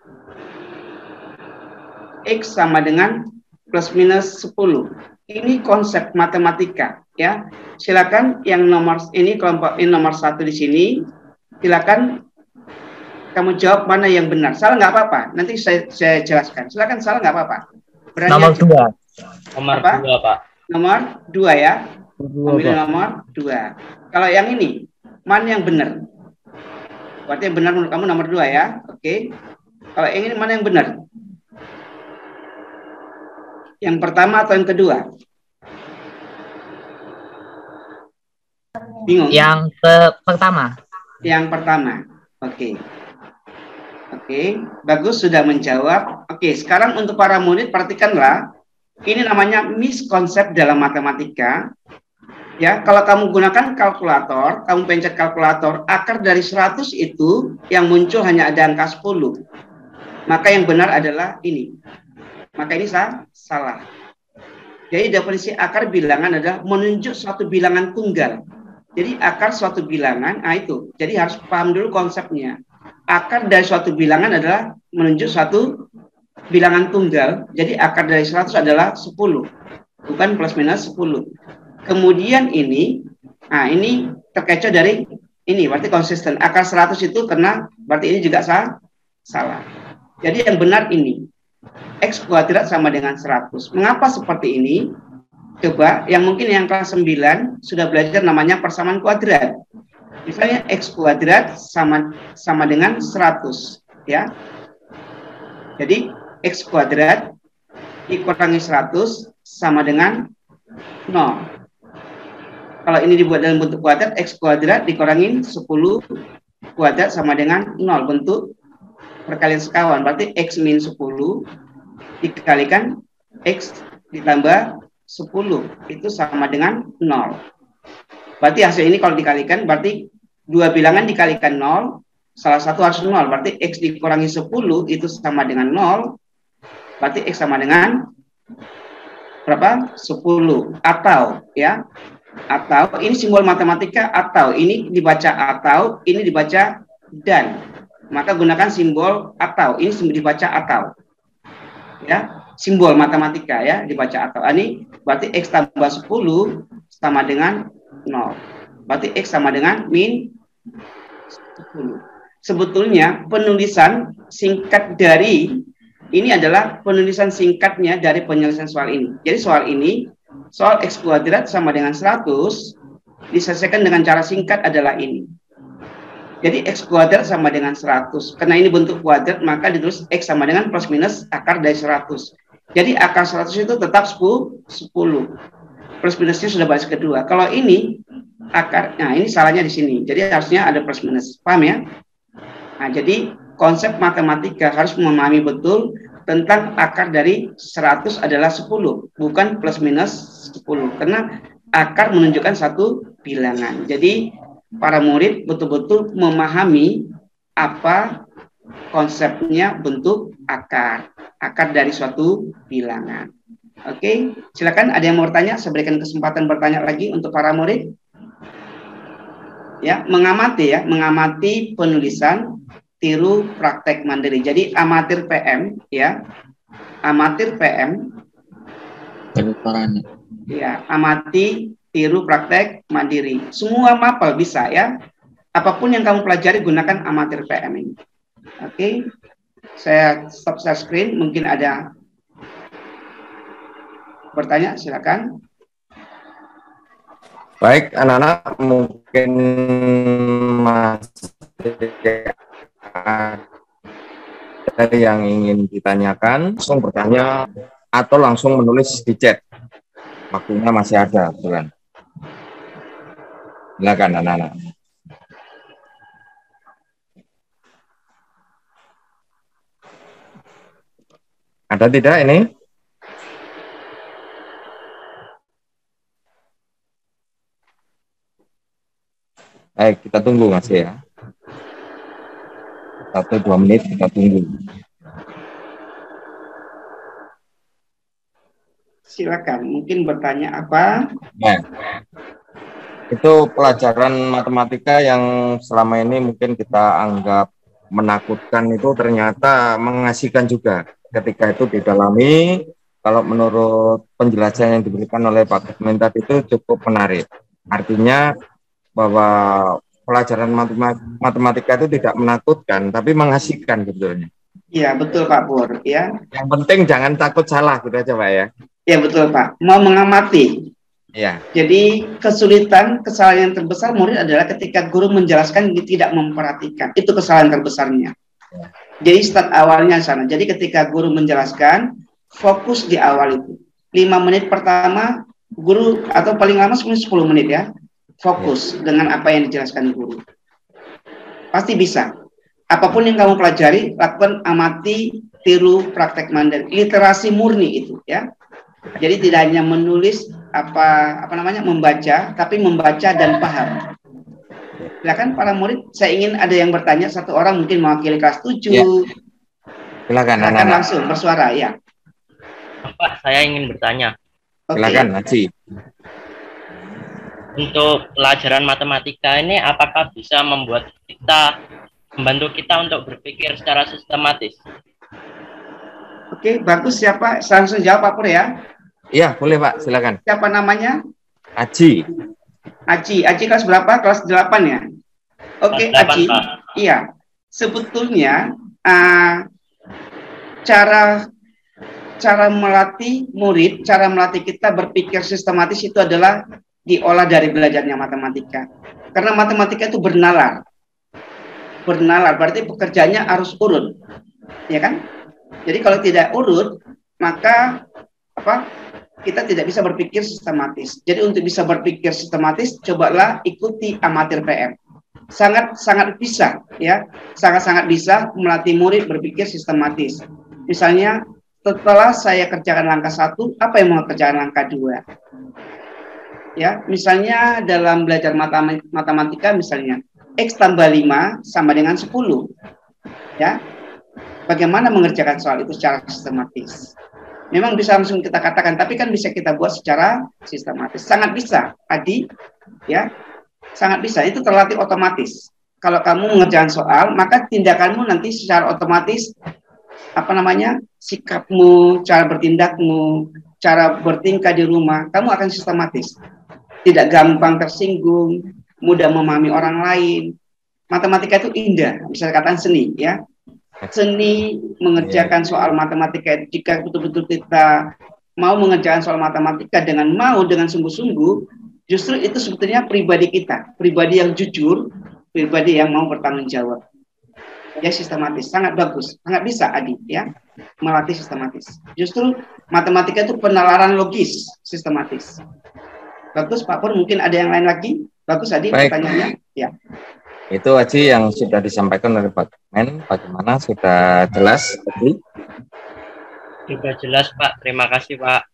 X sama dengan plus minus 10. Ini konsep matematika, ya. Silakan yang kelompok ini nomor 1 di sini, silakan kamu jawab mana yang benar. Salah nggak apa-apa. Nanti saya jelaskan. Silakan salah nggak apa-apa. Nomor 2. Nomor 2, Pak. Nomor 2 ya. Memilih nomor 2. Kalau yang ini, mana yang benar? Berarti yang benar menurut kamu nomor 2 ya. Oke. Kalau yang ini mana yang benar? Yang pertama atau yang kedua? Bingung? Yang pertama. Yang pertama. Oke. Oke, bagus sudah menjawab. Oke, sekarang untuk para murid perhatikanlah. Ini namanya miskonsep dalam matematika. Ya, kalau kamu gunakan kalkulator, kamu pencet kalkulator, akar dari 100 itu yang muncul hanya ada angka 10. Maka yang benar adalah ini. Maka ini salah. Jadi definisi akar bilangan adalah menunjuk suatu bilangan tunggal. Jadi akar suatu bilangan, itu. Jadi harus paham dulu konsepnya. Akar dari suatu bilangan adalah menunjuk suatu bilangan tunggal. Jadi akar dari 100 adalah 10. Bukan plus minus 10. Kemudian ini terkecoh dari ini, berarti konsisten. Akar 100 itu kena, berarti ini juga salah. Jadi yang benar ini. X kuadrat sama dengan 100. Mengapa seperti ini? Coba, yang mungkin yang kelas 9 sudah belajar namanya persamaan kuadrat. Misalnya X kuadrat sama dengan 100. Ya. Jadi, X kuadrat dikurangi 100 sama dengan 0. Kalau ini dibuat dalam bentuk kuadrat, X kuadrat dikurangi 10 kuadrat sama dengan 0. Bentuk perkalian sekawan. Berarti X min 10 dikalikan X ditambah 10. Itu sama dengan 0. Berarti hasil ini kalau dikalikan, berarti dua bilangan dikalikan 0, salah satu harus 0. Berarti X dikurangi 10 itu sama dengan 0. Berarti X sama dengan berapa? 10. Atau ya, atau ini simbol matematika, atau ini dibaca atau, ini dibaca dan. Maka gunakan simbol atau, ini dibaca atau. Ya, simbol matematika ya, dibaca atau. Ini berarti X tambah 10 sama dengan 0. Berarti X sama dengan min 10. Sebetulnya penulisan singkat dari ini adalah penulisan singkatnya dari penyelesaian soal ini. Jadi soal ini, soal X kuadrat sama dengan 100 diselesaikan dengan cara singkat adalah ini. Jadi X kuadrat sama dengan 100. Karena ini bentuk kuadrat, maka ditulis X sama dengan plus minus akar dari 100. Jadi akar 100 itu tetap 10. Plus minusnya sudah baris kedua. Kalau ini akar, nah ini salahnya di sini. Jadi harusnya ada plus minus. Paham ya? Nah, jadi konsep matematika harus memahami betul tentang akar dari 100 adalah 10, bukan plus minus 10. Karena akar menunjukkan satu bilangan. Jadi para murid betul-betul memahami apa konsepnya bentuk akar. Akar dari suatu bilangan. Oke, silakan ada yang mau bertanya, saya berikan kesempatan bertanya lagi untuk para murid. Ya, mengamati penulisan, tiru praktek mandiri. Jadi amatir PM ya. Amatir PM. Ya, amati, tiru praktek mandiri. Semua mapel bisa ya. Apapun yang kamu pelajari gunakan amatir PM ini. Oke. Saya stop share screen, mungkin ada bertanya, silakan. Baik, anak-anak, mungkin masih ada yang ingin ditanyakan, langsung bertanya atau langsung menulis di chat. Waktunya masih ada, bukan? Silakan anak-anak. Ada tidak ini? Baik, kita tunggu masih ya. 1-2 menit kita tunggu. Silakan, mungkin bertanya apa? Nah, itu pelajaran matematika yang selama ini mungkin kita anggap menakutkan itu ternyata mengasihkan juga. Ketika itu didalami, kalau menurut penjelasan yang diberikan oleh Pak Kutmen tadi itu cukup menarik. Artinya bahwa pelajaran matematika itu tidak menakutkan, tapi mengasihkan sebetulnya. Iya, betul Pak Pur. Ya. Yang penting jangan takut salah, gitu aja Pak ya. Ya betul Pak. Mau mengamati. Ya. Jadi kesalahan yang terbesar murid adalah ketika guru menjelaskan tidak memperhatikan. Itu kesalahan terbesarnya. Ya. Jadi start awalnya sana. Jadi ketika guru menjelaskan, fokus di awal itu. 5 menit pertama guru atau paling lama 10 menit ya. Fokus dengan apa yang dijelaskan guru. Pasti bisa. Apapun yang kamu pelajari, lakukan amati, tiru, praktek mandiri. Literasi murni itu ya. Jadi tidak hanya menulis membaca, tapi membaca dan paham. Silakan para murid, saya ingin ada yang bertanya, satu orang mungkin mewakili kelas 7. Ya. Silakan langsung bersuara ya. Pak, saya ingin bertanya. Silakan, Haji. Untuk pelajaran matematika ini apakah bisa membuat membantu kita untuk berpikir secara sistematis? Oke, bagus. Siapa? Langsung jawab Pak Pur ya. Iya, boleh Pak, silakan. Siapa namanya? Aji. Aji kelas berapa? Kelas 8 ya? Oke, Aji. Iya. Sebetulnya cara melatih murid, cara melatih kita berpikir sistematis itu adalah diolah dari belajarnya matematika. Karena matematika itu bernalar. Bernalar berarti pekerjaannya harus urut. Ya kan? Jadi kalau tidak urut, maka kita tidak bisa berpikir sistematis. Jadi untuk bisa berpikir sistematis, cobalah ikuti amatir PM. Sangat bisa ya. Sangat bisa melatih murid berpikir sistematis. Misalnya setelah saya kerjakan langkah 1, apa yang mau kerjakan langkah 2? Ya, misalnya dalam belajar matematika misalnya X tambah 5 sama dengan 10. Ya. Bagaimana mengerjakan soal itu secara sistematis? Memang bisa langsung kita katakan, tapi kan bisa kita buat secara sistematis. Sangat bisa, Adi, ya, sangat bisa. Itu terlatih otomatis. Kalau kamu mengerjakan soal, maka tindakanmu nanti secara otomatis, sikapmu, cara bertindakmu, cara bertingkah di rumah, kamu akan sistematis. Tidak gampang tersinggung, mudah memahami orang lain. Matematika itu indah, bisa dikatakan seni, ya. Seni mengerjakan soal matematika, jika betul-betul kita mau mengerjakan soal matematika dengan sungguh-sungguh, justru itu sebetulnya pribadi kita, pribadi yang jujur, pribadi yang mau bertanggung jawab. Ya, sistematis, sangat bagus, sangat bisa Adi, ya, melatih sistematis. Justru matematika itu penalaran logis, sistematis. Bagus Pak Pur, mungkin ada yang lain lagi? Bagus Adi, pertanyaannya. Ya. Itu Aji yang sudah disampaikan oleh Pak Men. Bagaimana, sudah jelas Aji? Sudah jelas Pak, terima kasih Pak.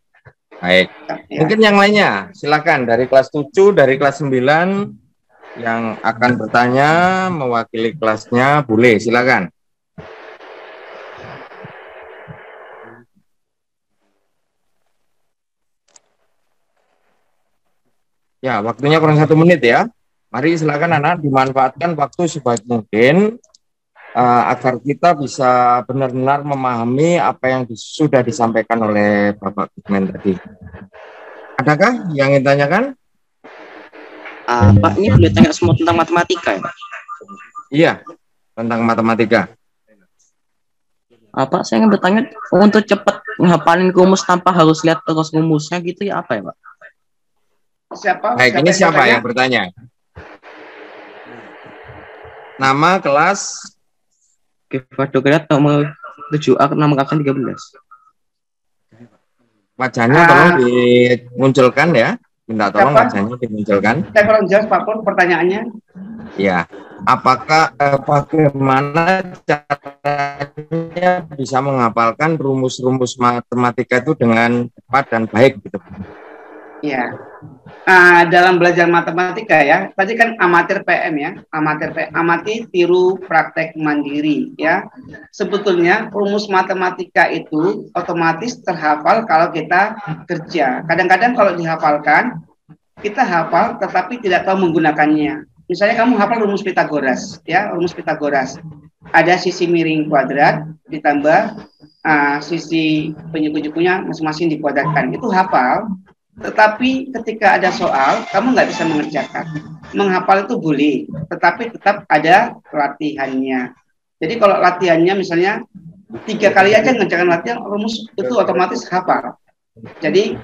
Baik, mungkin yang lainnya silakan dari kelas 7, dari kelas 9 yang akan bertanya mewakili kelasnya, boleh silakan. Ya, waktunya kurang 1 menit ya. Mari silakan anak, dimanfaatkan waktu sebaik mungkin agar kita bisa benar-benar memahami apa yang sudah disampaikan oleh Bapak Gudmen tadi. Adakah yang ingin tanyakan? Pak, ini boleh tanya semua tentang matematika ya? Iya, tentang matematika. Pak, saya ingin bertanya, untuk cepat menghafalin rumus tanpa harus lihat terus rumusnya gitu ya, apa ya Pak? Baik, ini siapa yang bertanya? Nama, kelas? Dokter nomor 7A, nomor absen 13. Wajahnya tolong dimunculkan ya. Minta tolong wajahnya dimunculkan. Saya kurang jelas Pak Pur, pertanyaannya. Ya, apakah bagaimana caranya bisa menghafalkan rumus-rumus matematika itu dengan cepat dan baik gitu? Ya, dalam belajar matematika ya, tadi kan amatir PM ya, amati, tiru, praktek mandiri ya. Sebetulnya rumus matematika itu otomatis terhafal kalau kita kerja. Kadang-kadang kalau dihafalkan, kita hafal tetapi tidak tahu menggunakannya. Misalnya kamu hafal rumus Pitagoras ya, rumus Pitagoras. Ada sisi miring kuadrat ditambah sisi penjuku-jukunya masing-masing dikuadratkan. Itu hafal. Tetapi ketika ada soal, kamu nggak bisa mengerjakan. Menghafal itu boleh, tetapi tetap ada latihannya. Jadi kalau latihannya misalnya 3 kali aja mengerjakan latihan, rumus itu otomatis hafal. Jadi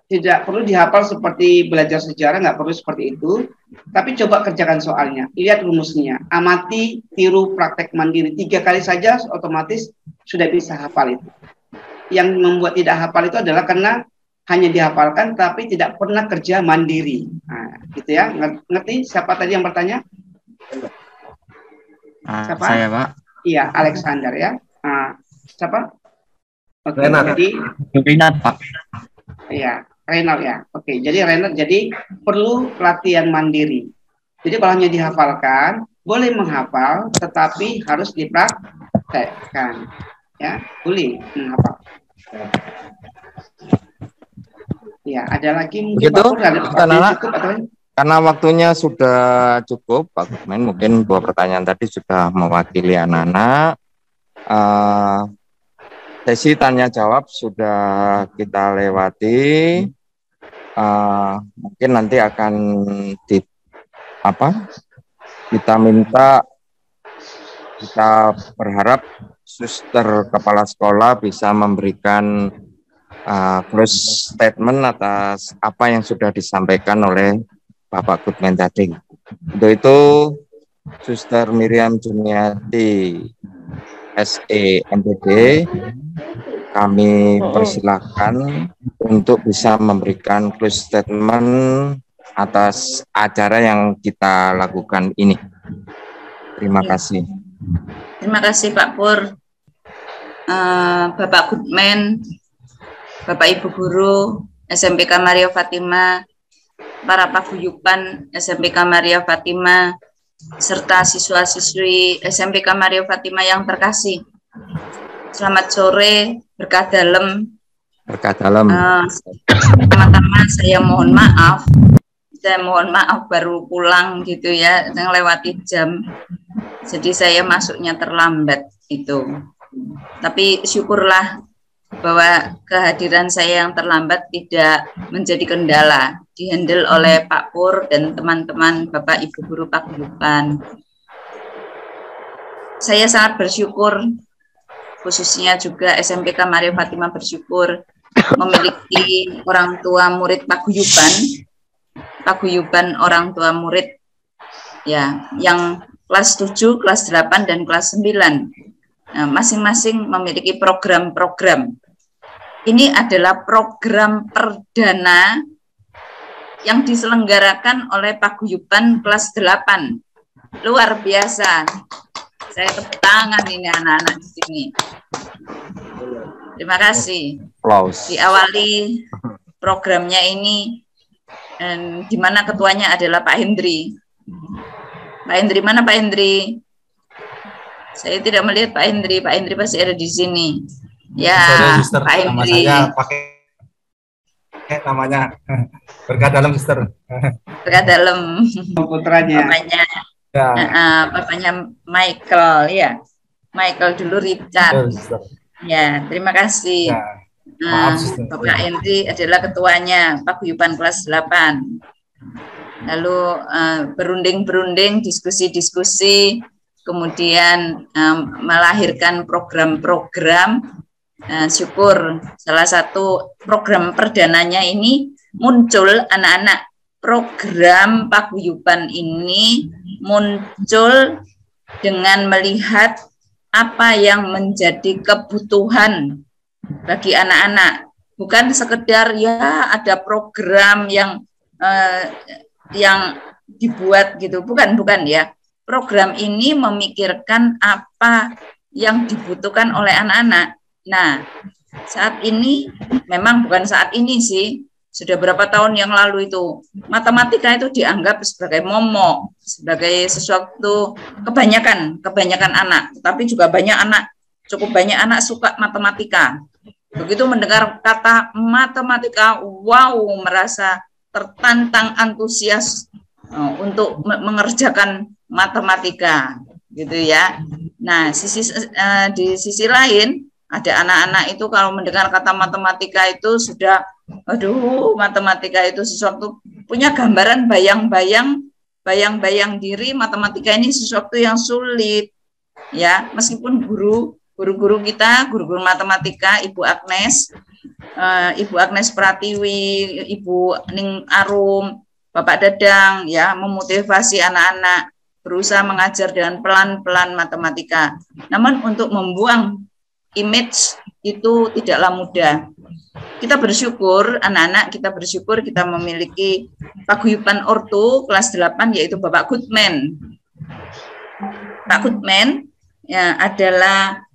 tidak perlu dihafal seperti belajar sejarah, nggak perlu seperti itu. Tapi coba kerjakan soalnya, lihat rumusnya, amati, tiru, praktek mandiri. 3 kali saja otomatis sudah bisa hafal itu. Yang membuat tidak hafal itu adalah karena hanya dihafalkan tapi tidak pernah kerja mandiri. Nah, gitu ya. Ngerti siapa tadi yang bertanya? Siapa? Saya Pak. Iya, Alexander ya. Siapa? Oke, jadi Renat Pak. Iya, Renal ya. Oke, jadi Renal jadi perlu latihan mandiri. Jadi kalau hanya dihafalkan, boleh menghafal tetapi harus dipraktekkan. Ya, boleh menghafal. Ya, ada lagi mungkin begitu, karena waktunya sudah cukup, Pak Gudmen, mungkin 2 pertanyaan tadi sudah mewakili anak-anak. Sesi tanya jawab sudah kita lewati. Mungkin nanti akan kita berharap suster kepala sekolah bisa memberikan close statement atas apa yang sudah disampaikan oleh Bapak Gudmen tadi. Untuk itu, Suster Miriam Juniati, SE MPD, kami persilahkan untuk bisa memberikan close statement atas acara yang kita lakukan ini. Terima kasih. Terima kasih Pak Pur, Bapak Gudmen, Bapak Ibu Guru, SMPK Maria Fatima, para paguyuban SMPK Maria Fatima serta siswa-siswi SMPK Maria Fatima yang terkasih. Selamat sore, berkah dalam. Berkah dalam. Pertama-tama saya mohon maaf. Saya mohon maaf baru pulang gitu ya, ngelewati jam. Jadi saya masuknya terlambat itu. Tapi syukurlah bahwa kehadiran saya yang terlambat tidak menjadi kendala, dihandle oleh Pak Pur dan teman-teman Bapak Ibu Guru Paguyuban. Saya sangat bersyukur, khususnya juga SMPK Maria Fatima bersyukur memiliki orang tua murid paguyuban orang tua murid ya, yang kelas 7, kelas 8 dan kelas 9. Nah, masing-masing memiliki program-program. Ini adalah program perdana yang diselenggarakan oleh paguyuban kelas 8. Luar biasa. Saya tepuk tangan ini anak-anak di sini. Terima kasih. Diawali programnya ini di mana ketuanya adalah Pak Hendri. Pak Hendri, mana Pak Hendri? Saya tidak melihat Pak Hendri. Pak Hendri pasti ada di sini. Ya, Sister, Pak Hendri. Nama saya pakai namanya berkah dalam, Sister. Berkah dalam. Putranya. Bapaknya Michael, ya. Michael dulu Richard. Ya, terima kasih. Ya. Maaf, Bapak Hendri adalah ketuanya paguyuban kelas 8. Lalu berunding-berunding, diskusi-diskusi, kemudian melahirkan program-program. Syukur salah satu program perdananya ini muncul anak-anak. Program paguyuban ini muncul dengan melihat apa yang menjadi kebutuhan bagi anak-anak, bukan sekedar ya ada program yang dibuat gitu, bukan ya. Program ini memikirkan apa yang dibutuhkan oleh anak-anak. Nah, saat ini memang bukan saat ini sih, sudah berapa tahun yang lalu itu matematika itu dianggap sebagai momok, sebagai sesuatu kebanyakan anak, tapi juga cukup banyak anak suka matematika. Begitu mendengar kata matematika, wow, merasa tertantang, antusias untuk mengerjakan matematika, gitu ya. Nah, di sisi lain ada anak-anak itu kalau mendengar kata matematika itu sudah, aduh, matematika itu sesuatu, punya gambaran bayang-bayang diri matematika ini sesuatu yang sulit, ya. Meskipun guru-guru kita, guru-guru matematika, Ibu Agnes Pratiwi, Ibu Ning Arum, Bapak Dadang, ya, memotivasi anak-anak berusaha mengajar dengan pelan-pelan matematika. Namun untuk membuang image itu tidaklah mudah. Kita bersyukur, anak-anak kita bersyukur kita memiliki paguyuban ortu kelas 8 yaitu Bapak Goodman. Pak Goodman ya, adalah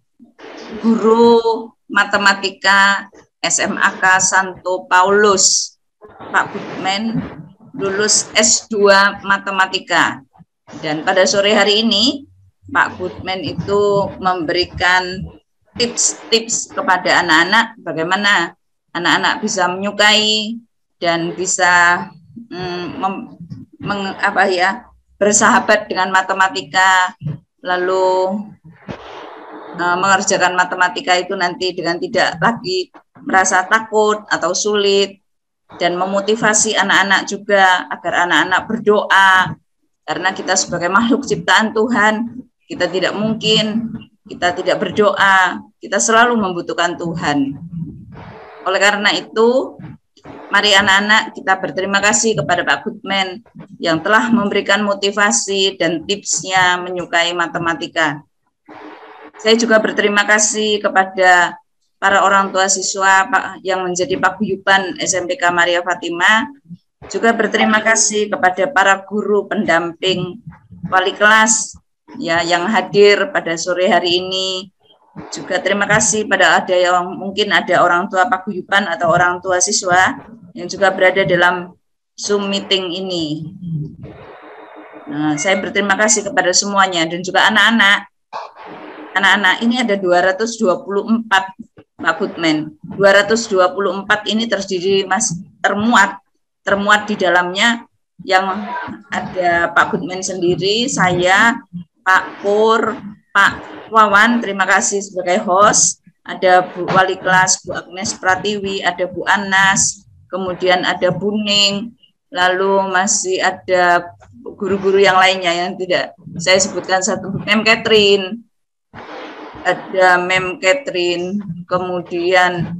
guru matematika SMAK Santo Paulus. Pak Goodman lulus S2 matematika. Dan pada sore hari ini Pak Goodman itu memberikan tips-tips kepada anak-anak bagaimana anak-anak bisa menyukai dan bisa bersahabat dengan matematika, lalu mengerjakan matematika itu nanti dengan tidak lagi merasa takut atau sulit, dan memotivasi anak-anak juga agar anak-anak berdoa, karena kita sebagai makhluk ciptaan Tuhan, kita tidak mungkin kita tidak berdoa, kita selalu membutuhkan Tuhan. Oleh karena itu, mari anak-anak kita berterima kasih kepada Pak Goodman yang telah memberikan motivasi dan tipsnya menyukai matematika. Saya juga berterima kasih kepada para orang tua siswa yang menjadi paguyuban SMPK Maria Fatima. Juga berterima kasih kepada para guru pendamping wali kelas ya yang hadir pada sore hari ini. Juga terima kasih pada mungkin ada orang tua paguyuban atau orang tua siswa yang juga berada dalam Zoom meeting ini. Nah, saya berterima kasih kepada semuanya dan juga anak-anak. Anak-anak ini ada 224 Pak Goodman. 224 ini terdiri termuat di dalamnya yang ada Pak Goodman sendiri, saya, Pak Pur, Pak Wawan, terima kasih sebagai host. Ada Bu Wali Kelas, Bu Agnes Pratiwi, ada Bu Anas, kemudian ada Bu Ning, lalu masih ada guru-guru yang lainnya yang tidak saya sebutkan satu, Mem Catherine, ada Mem Catherine, kemudian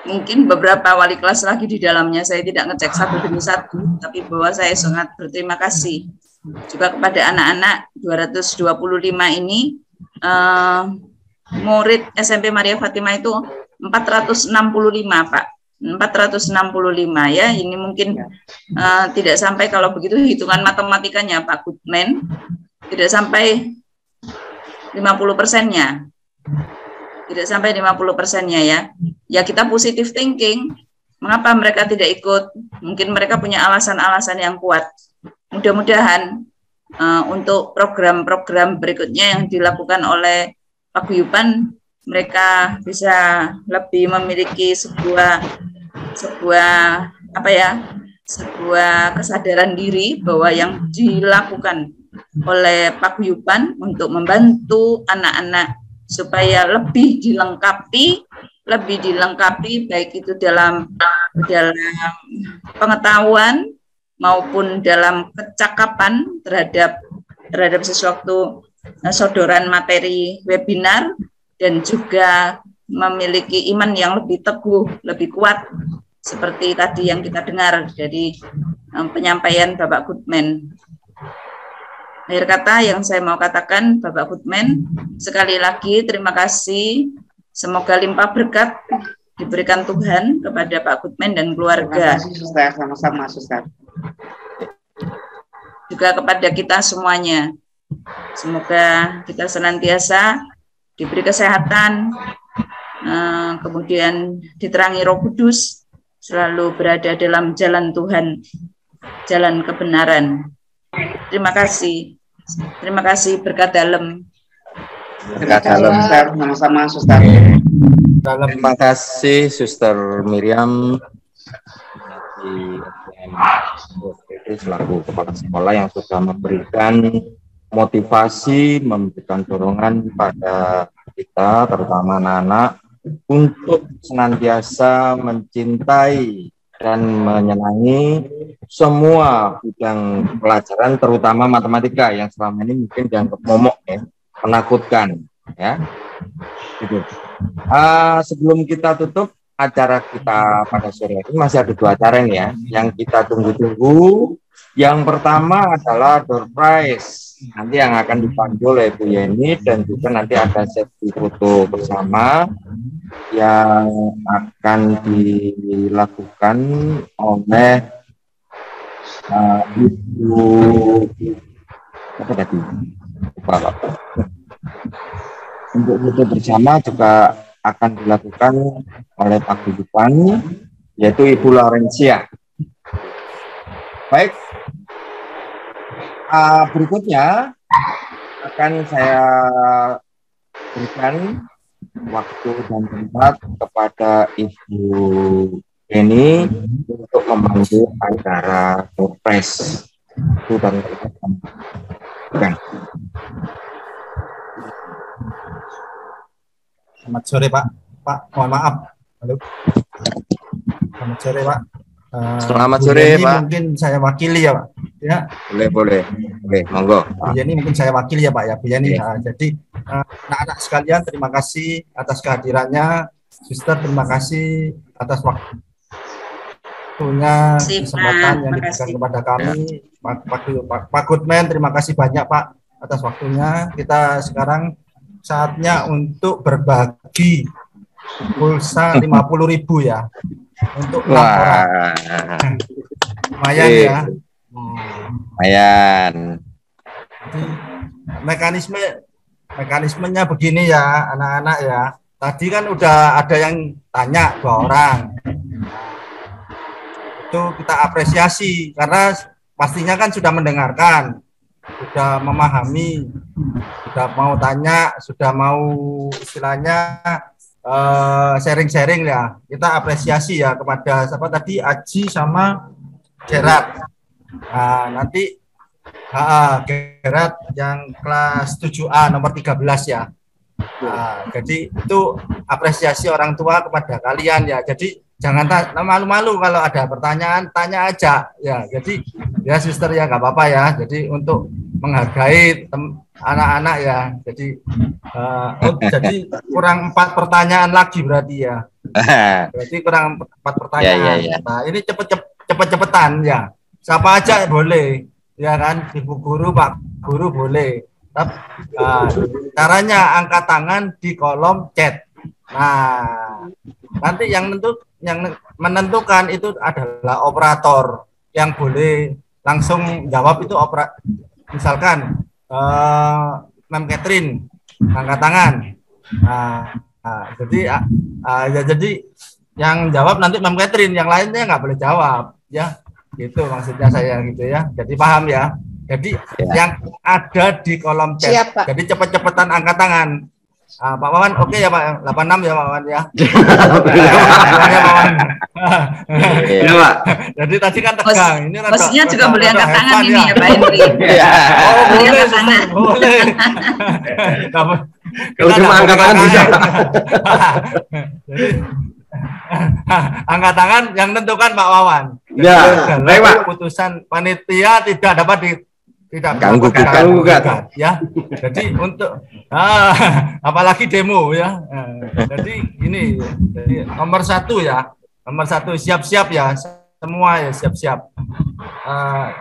mungkin beberapa wali kelas lagi di dalamnya, saya tidak ngecek satu demi satu, tapi bahwa saya sangat berterima kasih juga kepada anak-anak 225 ini. Murid SMP Maria Fatima itu 465 Pak, 465 ya. Ini mungkin tidak sampai, kalau begitu hitungan matematikanya Pak Goodman tidak sampai 50%-nya, tidak sampai 50%-nya ya. Ya kita positive thinking. Mengapa mereka tidak ikut? Mungkin mereka punya alasan-alasan yang kuat. Mudah-mudahan untuk program-program berikutnya yang dilakukan oleh paguyuban, mereka bisa lebih memiliki sebuah kesadaran diri bahwa yang dilakukan oleh paguyuban untuk membantu anak-anak supaya lebih dilengkapi baik itu dalam pengetahuan maupun dalam kecakapan terhadap sesuatu sodoran materi webinar, dan juga memiliki iman yang lebih teguh, lebih kuat seperti tadi yang kita dengar dari penyampaian Bapak Goodman. Akhir kata yang saya mau katakan, Bapak Goodman, sekali lagi terima kasih. Semoga limpah berkat diberikan Tuhan kepada Pak Goodman dan keluarga. Terima kasih, Suster. Sama-sama, Suster. Juga kepada kita semuanya. Semoga kita senantiasa diberi kesehatan, kemudian diterangi Roh Kudus, selalu berada dalam jalan Tuhan, jalan kebenaran. Terima kasih. Terima kasih, berkat dalam. Berkat dalam. Sama-sama, Suster. Terima kasih Suster Miriam di selaku kepala sekolah yang sudah memberikan motivasi, memberikan dorongan pada kita, terutama anak-anak, untuk senantiasa mencintai dan menyenangi semua bidang pelajaran, terutama matematika yang selama ini mungkin dianggap momok ya, menakutkan ya. Gitu. Sebelum kita tutup acara kita pada sore ini, masih ada 2 acara nih ya yang kita tunggu-tunggu. Yang pertama adalah door prize, nanti yang akan dipandu oleh Bu Yeni, dan juga nanti ada sesi foto bersama yang akan dilakukan oleh Ibu apa tadi? Untuk foto bersama juga akan dilakukan oleh paguyuban, yaitu Ibu Laurencia. Baik, berikutnya akan saya berikan waktu dan tempat kepada Ibu Yeni untuk memandu acara Surprise. Itu dan bukan. Selamat sore Pak. Pak, mohon maaf. Halo. Selamat sore Pak. Selamat sore Pak. Mungkin saya wakili ya Pak. Ya. Boleh, monggo. Bu Yani mungkin saya wakili ya Pak ya, Bu Yani. Nah, jadi anak-anak sekalian, terima kasih atas kehadirannya. Suster, terima kasih atas waktunya, kesempatan yang diberikan kepada kami. Pak Goodman, terima kasih banyak Pak atas waktunya. Kita sekarang saatnya untuk berbagi pulsa 50.000 ya untuk laporan. Lumayan ya. Lumayan. Mekanismenya begini ya anak-anak ya. Tadi kan udah ada yang tanya 2 orang. itu kita apresiasi karena pastinya kan sudah mendengarkan, sudah memahami, sudah mau tanya, sudah mau istilahnya sharing-sharing ya. Kita apresiasi ya kepada siapa tadi, Aji sama Gerard. Nah, nanti Gerard yang kelas 7A nomor 13 ya. Nah, jadi itu apresiasi orang tua kepada kalian ya. Jadi jangan malu-malu kalau ada pertanyaan, tanya aja ya. Jadi ya suster ya nggak apa-apa ya. Jadi untuk menghargai anak-anak ya. Jadi jadi kurang 4 pertanyaan lagi berarti ya. Berarti kurang 4 pertanyaan. Ya. Nah ini cepet-cepetan ya. Siapa aja boleh ya kan. Ibu guru, Pak guru boleh. Caranya angkat tangan di kolom chat. Nah, nanti yang menentukan itu adalah operator yang boleh langsung jawab itu misalkan Mem Catherine angkat tangan. Jadi yang jawab nanti Mem Catherine, yang lainnya nggak boleh jawab ya. Gitu maksudnya saya gitu ya. Jadi paham ya. Jadi yang ada di kolom chat. Siap, Pak. Jadi cepet-cepetan angkat tangan. Pak Wawan, oke ya Pak, 86 ya Pak Wawan ya. Iya Pak. Jadi tadi kan tegang. Ini bosnya juga boleh angkat tangan ini ya Pak Henry. Oh boleh, boleh. Kalau cuma angkat tangan bisa. Jadi angkat tangan yang tentukan Pak Wawan. Ya, baik Pak. Keputusan panitia tidak dapat ganggu gugat ya. Jadi untuk apalagi demo ya. Jadi ini nomor 1 ya. Nomor 1 siap-siap ya. Semua ya siap-siap.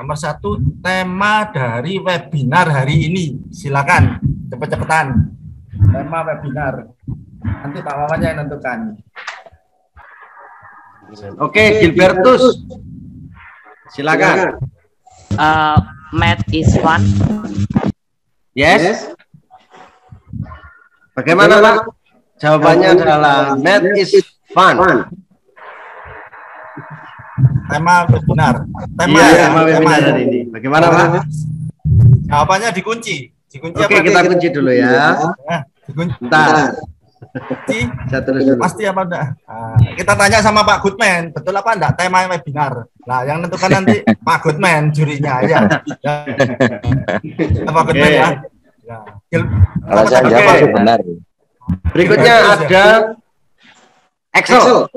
Nomor 1 tema dari webinar hari ini. Silakan cepet-cepetan. Tema webinar. Nanti Pak Wawan yang menentukan. Oke, Gilbertus. Silakan. Math is fun. Yes. Bagaimana Pak? Jawabannya adalah math is fun. Tema webinar. Tema webinar hari ini. Bagaimana Pak? Jawabannya dikunci. Oke, kita kunci dulu ya. Dikunci. Bentar. Pasti apa enggak? Kita tanya sama Pak Goodman, betul apa enggak tema webinar? Nah, yang menentukan nanti Pak Goodman jurinya ya. Pak Goodman ya. Kalau saya jawab benar. Berikutnya ada Excel.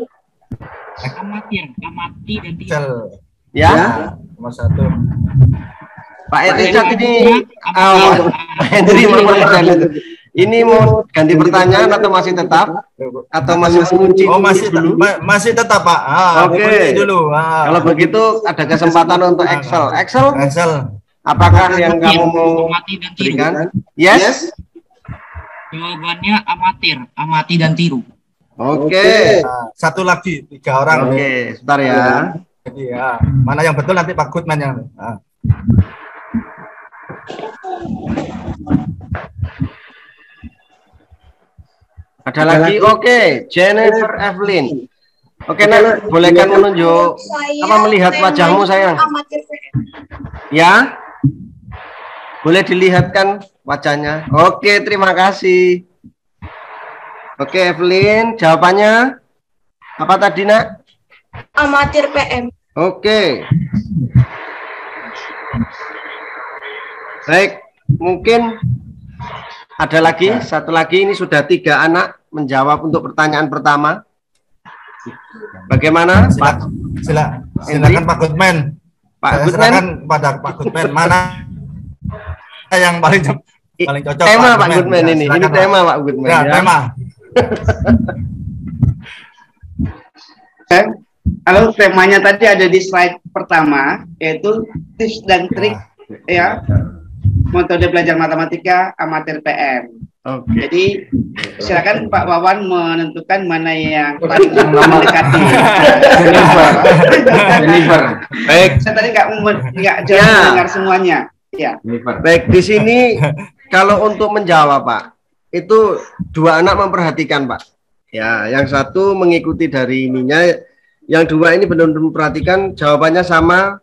Amati dan Excel. Ya. Nomor 1. Pak Richard ini Pak Henry ini mau ganti pertanyaan atau masih tetap? Atau masih mengunci? Oh, masih tetap, Pak. Oke. Dulu. Kalau begitu ada kesempatan untuk Excel. Excel. Apakah yang kamu mau berikan? Yes. Jawabannya amati dan tiru. Oke. Satu lagi, 3 orang. Oke, sebentar ya. Jadi ya, mana yang betul nanti Pak Goodman yang. Ada lagi, oke, Jennifer Evelyn. Oke, Nak, bolehkan menunjuk melihat wajahmu sayang? Ya, boleh dilihatkan wajahnya. Oke, terima kasih. Oke, Evelyn, jawabannya apa tadi, Nak? Amatir PM. Oke. Baik, mungkin ada lagi, satu lagi, ini sudah 3 anak menjawab untuk pertanyaan pertama. Bagaimana? Silakan Pak Goodman. Silakan pada Pak Goodman. Mana yang paling cocok? Tema Pak Goodman ini. Ini tema Pak Goodman. Ya, tema. Kalau temanya tadi ada di slide pertama, yaitu tips dan trik ya metode belajar matematika amatir PM. Jadi silakan Pak Wawan menentukan mana yang paling mendekati. Jennifer. Baik. Saya tadi nggak jauh mendengar semuanya. Ya. Baik, di sini kalau untuk menjawab Pak, itu 2 anak memperhatikan Pak. Ya, yang satu mengikuti dari ininya, yang dua ini benar-benar memperhatikan, jawabannya sama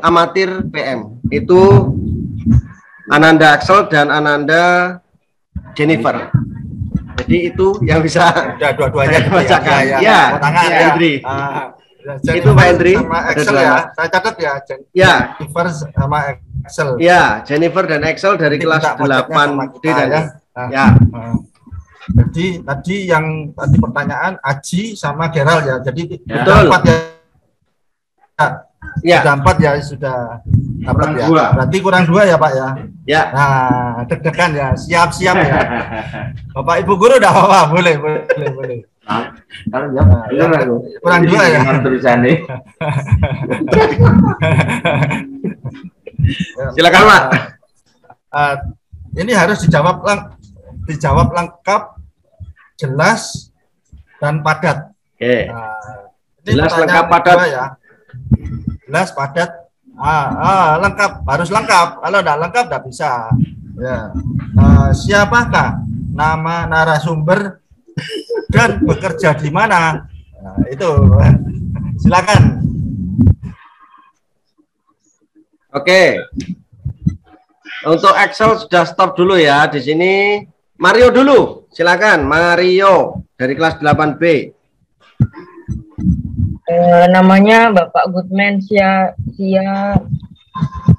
amatir PM. Itu Ananda Axel dan Ananda Jennifer. Jadi itu yang bisa dua-duanya bacakan. ya. Tangan ya. Hendri. Itu Pak Hendri. Sama Excel ya. Saya catat ya. Ya. Jennifer sama Excel. Ya, Jennifer dan Excel dari kelas 8D dan ya. Ya. Jadi tadi yang tadi pertanyaan Aji sama Gerald ya. Jadi betul. 4 ya. Ya. Sudah 4 ya, sudah dapat ya. Berarti kurang 2 ya Pak ya. Ya. Nah, deg-degan ya, siap-siap ya. Bapak Ibu guru udah apa? Boleh. Kalau jawab kurang 2 ya. Tulisannya. Silakan Pak. Ini harus dijawab lengkap, jelas dan padat. Oke. Ini Jelas, lengkap, pertanyaan padat. kedua ya. Jelas, padat. Lengkap, harus lengkap. Kalau tidak lengkap tidak bisa. Ya. Siapakah nama narasumber dan bekerja di mana? Nah, itu. Silakan. Oke. Untuk Excel sudah stop dulu ya di sini. Mario dulu. Silakan Mario dari kelas 8B. Namanya Bapak Goodman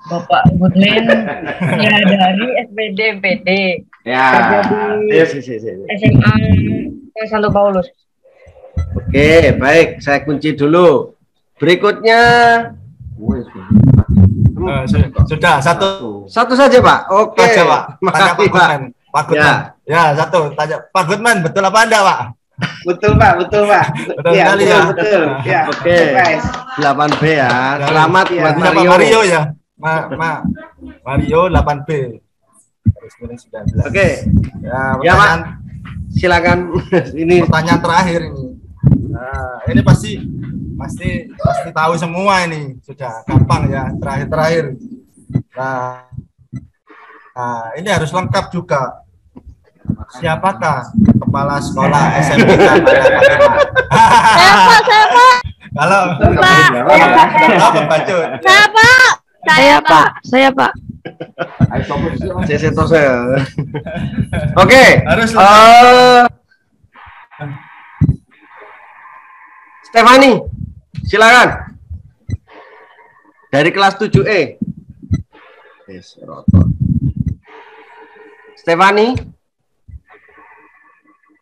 Bapak Goodman ya dari SPD MPD. Ya. Kerja di SMA Santo Paulus. Oke, baik. Saya kunci dulu. Berikutnya sudah satu saja Pak. Oke. Saja, Pak. Tanya Pak Goodman. Pak Goodman. Ya, satu. Tanya Pak Goodman, betul apa Anda Pak? Betul Pak. Betul Ya, sekali ya. betul. Ya. Oke. 8B ya. Selamat buat Mario. Mario. Ya. Mario 8B. Oke. Ya Pak. Silakan. Ini pertanyaan terakhir ini. Nah, ini pasti tahu semua ini. Sudah gampang ya, terakhir. Nah, ini harus lengkap juga. Siapakah kepala sekolah SMPK Maria Fatima? Kalau Saya Pak. Oke. Stefani, silakan. Dari kelas 7E. Stefani.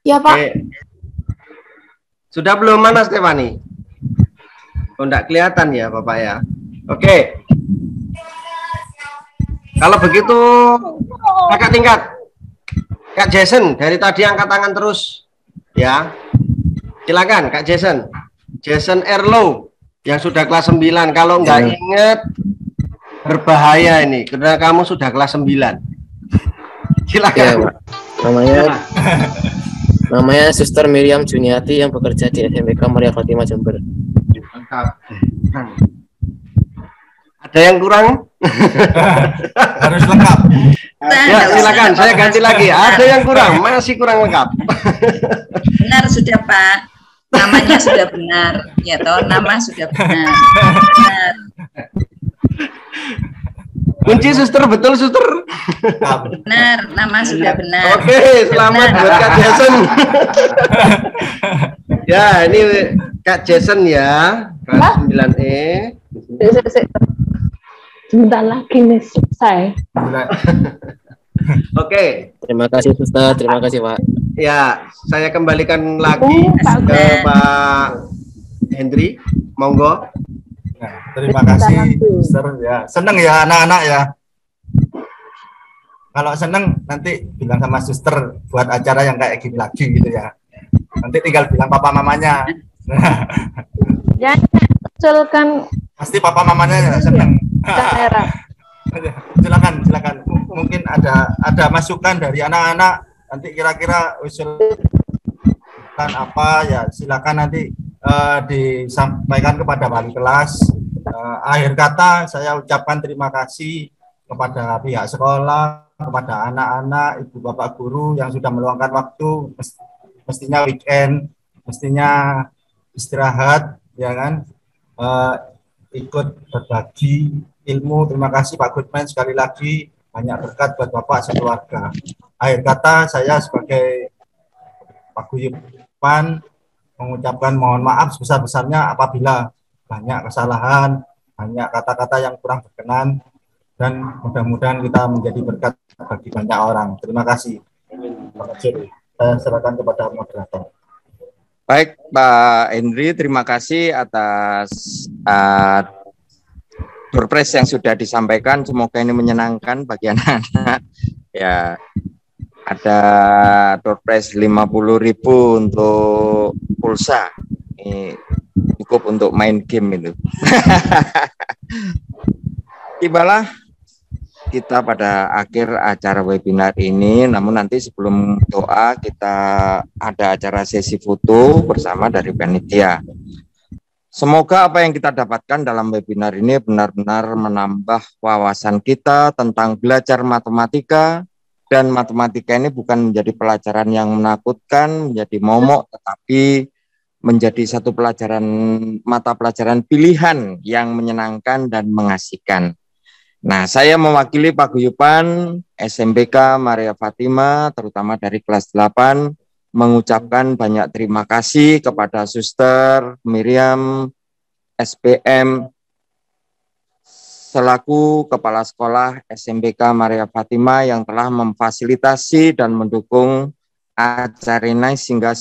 Ya Pak. Sudah belum, mana Stefani? Oh, enggak kelihatan ya Bapak ya. Oke. Kalau begitu kakak tingkat Kak Jason, dari tadi angkat tangan terus ya. Silakan Kak Jason. Jason Erlo yang sudah kelas 9. Kalau nggak ingat berbahaya ini karena kamu sudah kelas 9. Silakan. Ya, namanya Suster Miriam Juniati yang bekerja di SMPK Maria Fatima Jember. Ada yang kurang? Harus lengkap. Ya, silakan. Saya ganti lagi. Ada yang kurang? Masih kurang lengkap. Benar sudah Pak. Namanya sudah benar. Ya toh, nama sudah benar. Benar. Kunci Suster, betul Suster? Benar, nama sudah benar. Oke, selamat benar. buat Kak Jason. Ya, ini Kak Jason ya, kelas 9E. Sebentar lagi nih selesai. Oke. Terima kasih Suster, terima kasih Pak. Ya, saya kembalikan lagi ke Pak Hendri, monggo. Terima kasih, Suster. Ya, seneng ya anak-anak ya. Kalau seneng nanti bilang sama Suster buat acara yang kayak gini lagi gitu ya. Nanti tinggal bilang papa mamanya. Ya, usulkan. Pasti papa mamanya ya seneng. Silakan. Mungkin ada masukan dari anak-anak. Nanti kira-kira usulkan apa ya? Silakan nanti disampaikan kepada wali kelas. Akhir kata saya ucapkan terima kasih kepada pihak sekolah, kepada anak-anak, ibu bapak guru yang sudah meluangkan waktu, mestinya weekend, mestinya istirahat, ya kan, ikut berbagi ilmu. Terima kasih Pak Goodman sekali lagi, banyak berkat buat Bapak sekeluarga. Akhir kata saya sebagai paguyuban mengucapkan mohon maaf sebesar-besarnya apabila banyak kesalahan, banyak kata-kata yang kurang berkenan, dan mudah-mudahan kita menjadi berkat bagi banyak orang. Terima kasih. Saya serahkan kepada moderator. Baik, Pak Henry, terima kasih atas doorpress yang sudah disampaikan. Semoga ini menyenangkan bagi anak-anak. Ya, ada doorpress 50.000 untuk pulsa. Ini cukup untuk main game itu. Tibalah kita pada akhir acara webinar ini, namun nanti sebelum doa kita ada acara sesi foto bersama dari panitia. Semoga apa yang kita dapatkan dalam webinar ini benar-benar menambah wawasan kita tentang belajar matematika, dan matematika ini bukan menjadi pelajaran yang menakutkan, menjadi momok, tetapi menjadi satu mata pelajaran pilihan yang menyenangkan dan mengasihkan. Nah, saya mewakili paguyuban SMPK Maria Fatima, terutama dari kelas 8, mengucapkan banyak terima kasih kepada Suster Miriam SPM selaku Kepala Sekolah SMPK Maria Fatima yang telah memfasilitasi dan mendukung acara ini sehingga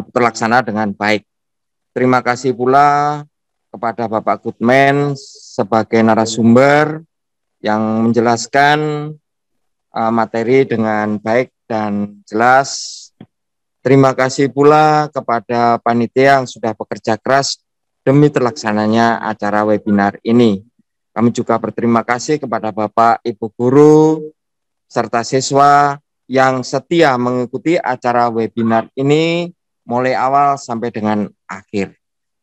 terlaksana dengan baik. Terima kasih pula kepada Bapak Goodman sebagai narasumber yang menjelaskan materi dengan baik dan jelas. Terima kasih pula kepada panitia yang sudah bekerja keras demi terlaksananya acara webinar ini. Kami juga berterima kasih kepada Bapak, Ibu Guru, serta siswa yang setia mengikuti acara webinar ini mulai awal sampai dengan akhir.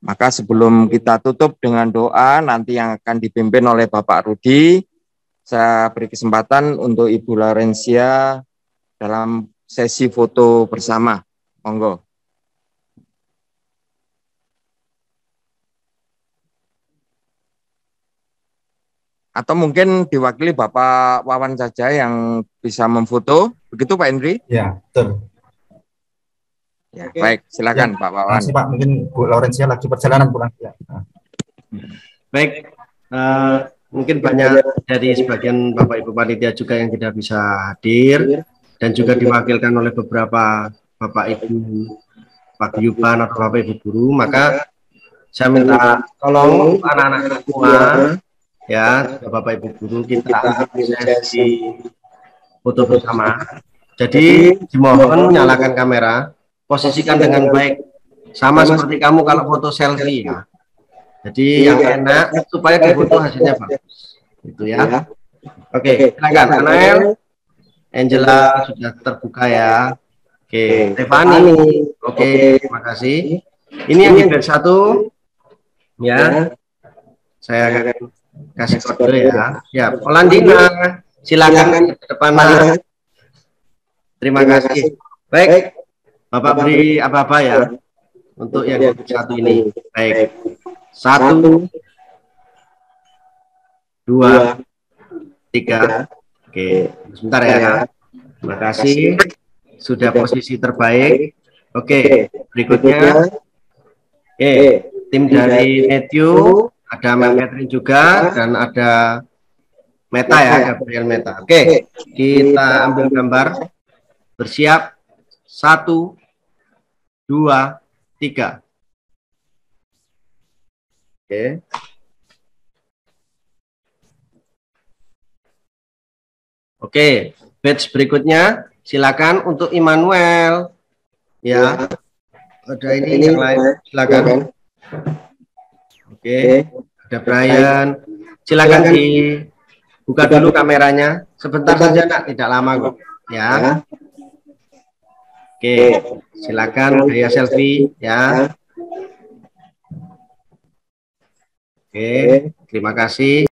Maka sebelum kita tutup dengan doa nanti yang akan dipimpin oleh Bapak Rudi, saya beri kesempatan untuk Ibu Laurencia dalam sesi foto bersama. Monggo. Atau mungkin diwakili Bapak Wawan saja yang bisa memfoto. Begitu Pak Henry? Ya, betul. Ya, baik, silakan ya, Pak Wawan. Masih Pak, mungkin Bu Laurencia lagi perjalanan pulang. Ya. Baik, mungkin banyak dari sebagian Bapak Ibu panitia juga yang tidak bisa hadir dan juga diwakilkan oleh beberapa Bapak Ibu paguyuban atau Bapak Ibu guru, maka saya minta tolong anak-anak semua ya, Bapak Ibu guru, kita sesi foto bersama. Jadi dimohon nyalakan kamera, posisikan dengan baik, sama seperti kamu kalau foto selfie ya. Jadi yang enak supaya difoto hasilnya bagus, gitu ya. Oke, silakan Anael, Angela sudah terbuka ya. Oke, Stefani, oke, terima kasih. Ini yang di batch 1, ya. Saya kasih kode ya. Ya, Polandina, silakan ke depan. Terima kasih. Baik, Bapak beri apa-apa ya untuk yang di batch 1 ini. Baik. 1, 2, 3. Oke, sebentar ya. Terima kasih. Sudah posisi terbaik. Oke, berikutnya. Oke, tim dari Matthew, ada Mel Catherine juga, dan ada Meta ya, Gabriel Meta. Oke, kita ambil gambar. Bersiap. 1, 2, 3. Oke. Oke, batch berikutnya silakan untuk Immanuel. Ya. Ada ini yang lain, silakan. Oke, ada Brian. Silakan dibuka dulu kameranya. Sebentar saja Nak, tidak lama kok. Ya. Oke, silakan gaya selfie ya. Oke, terima kasih.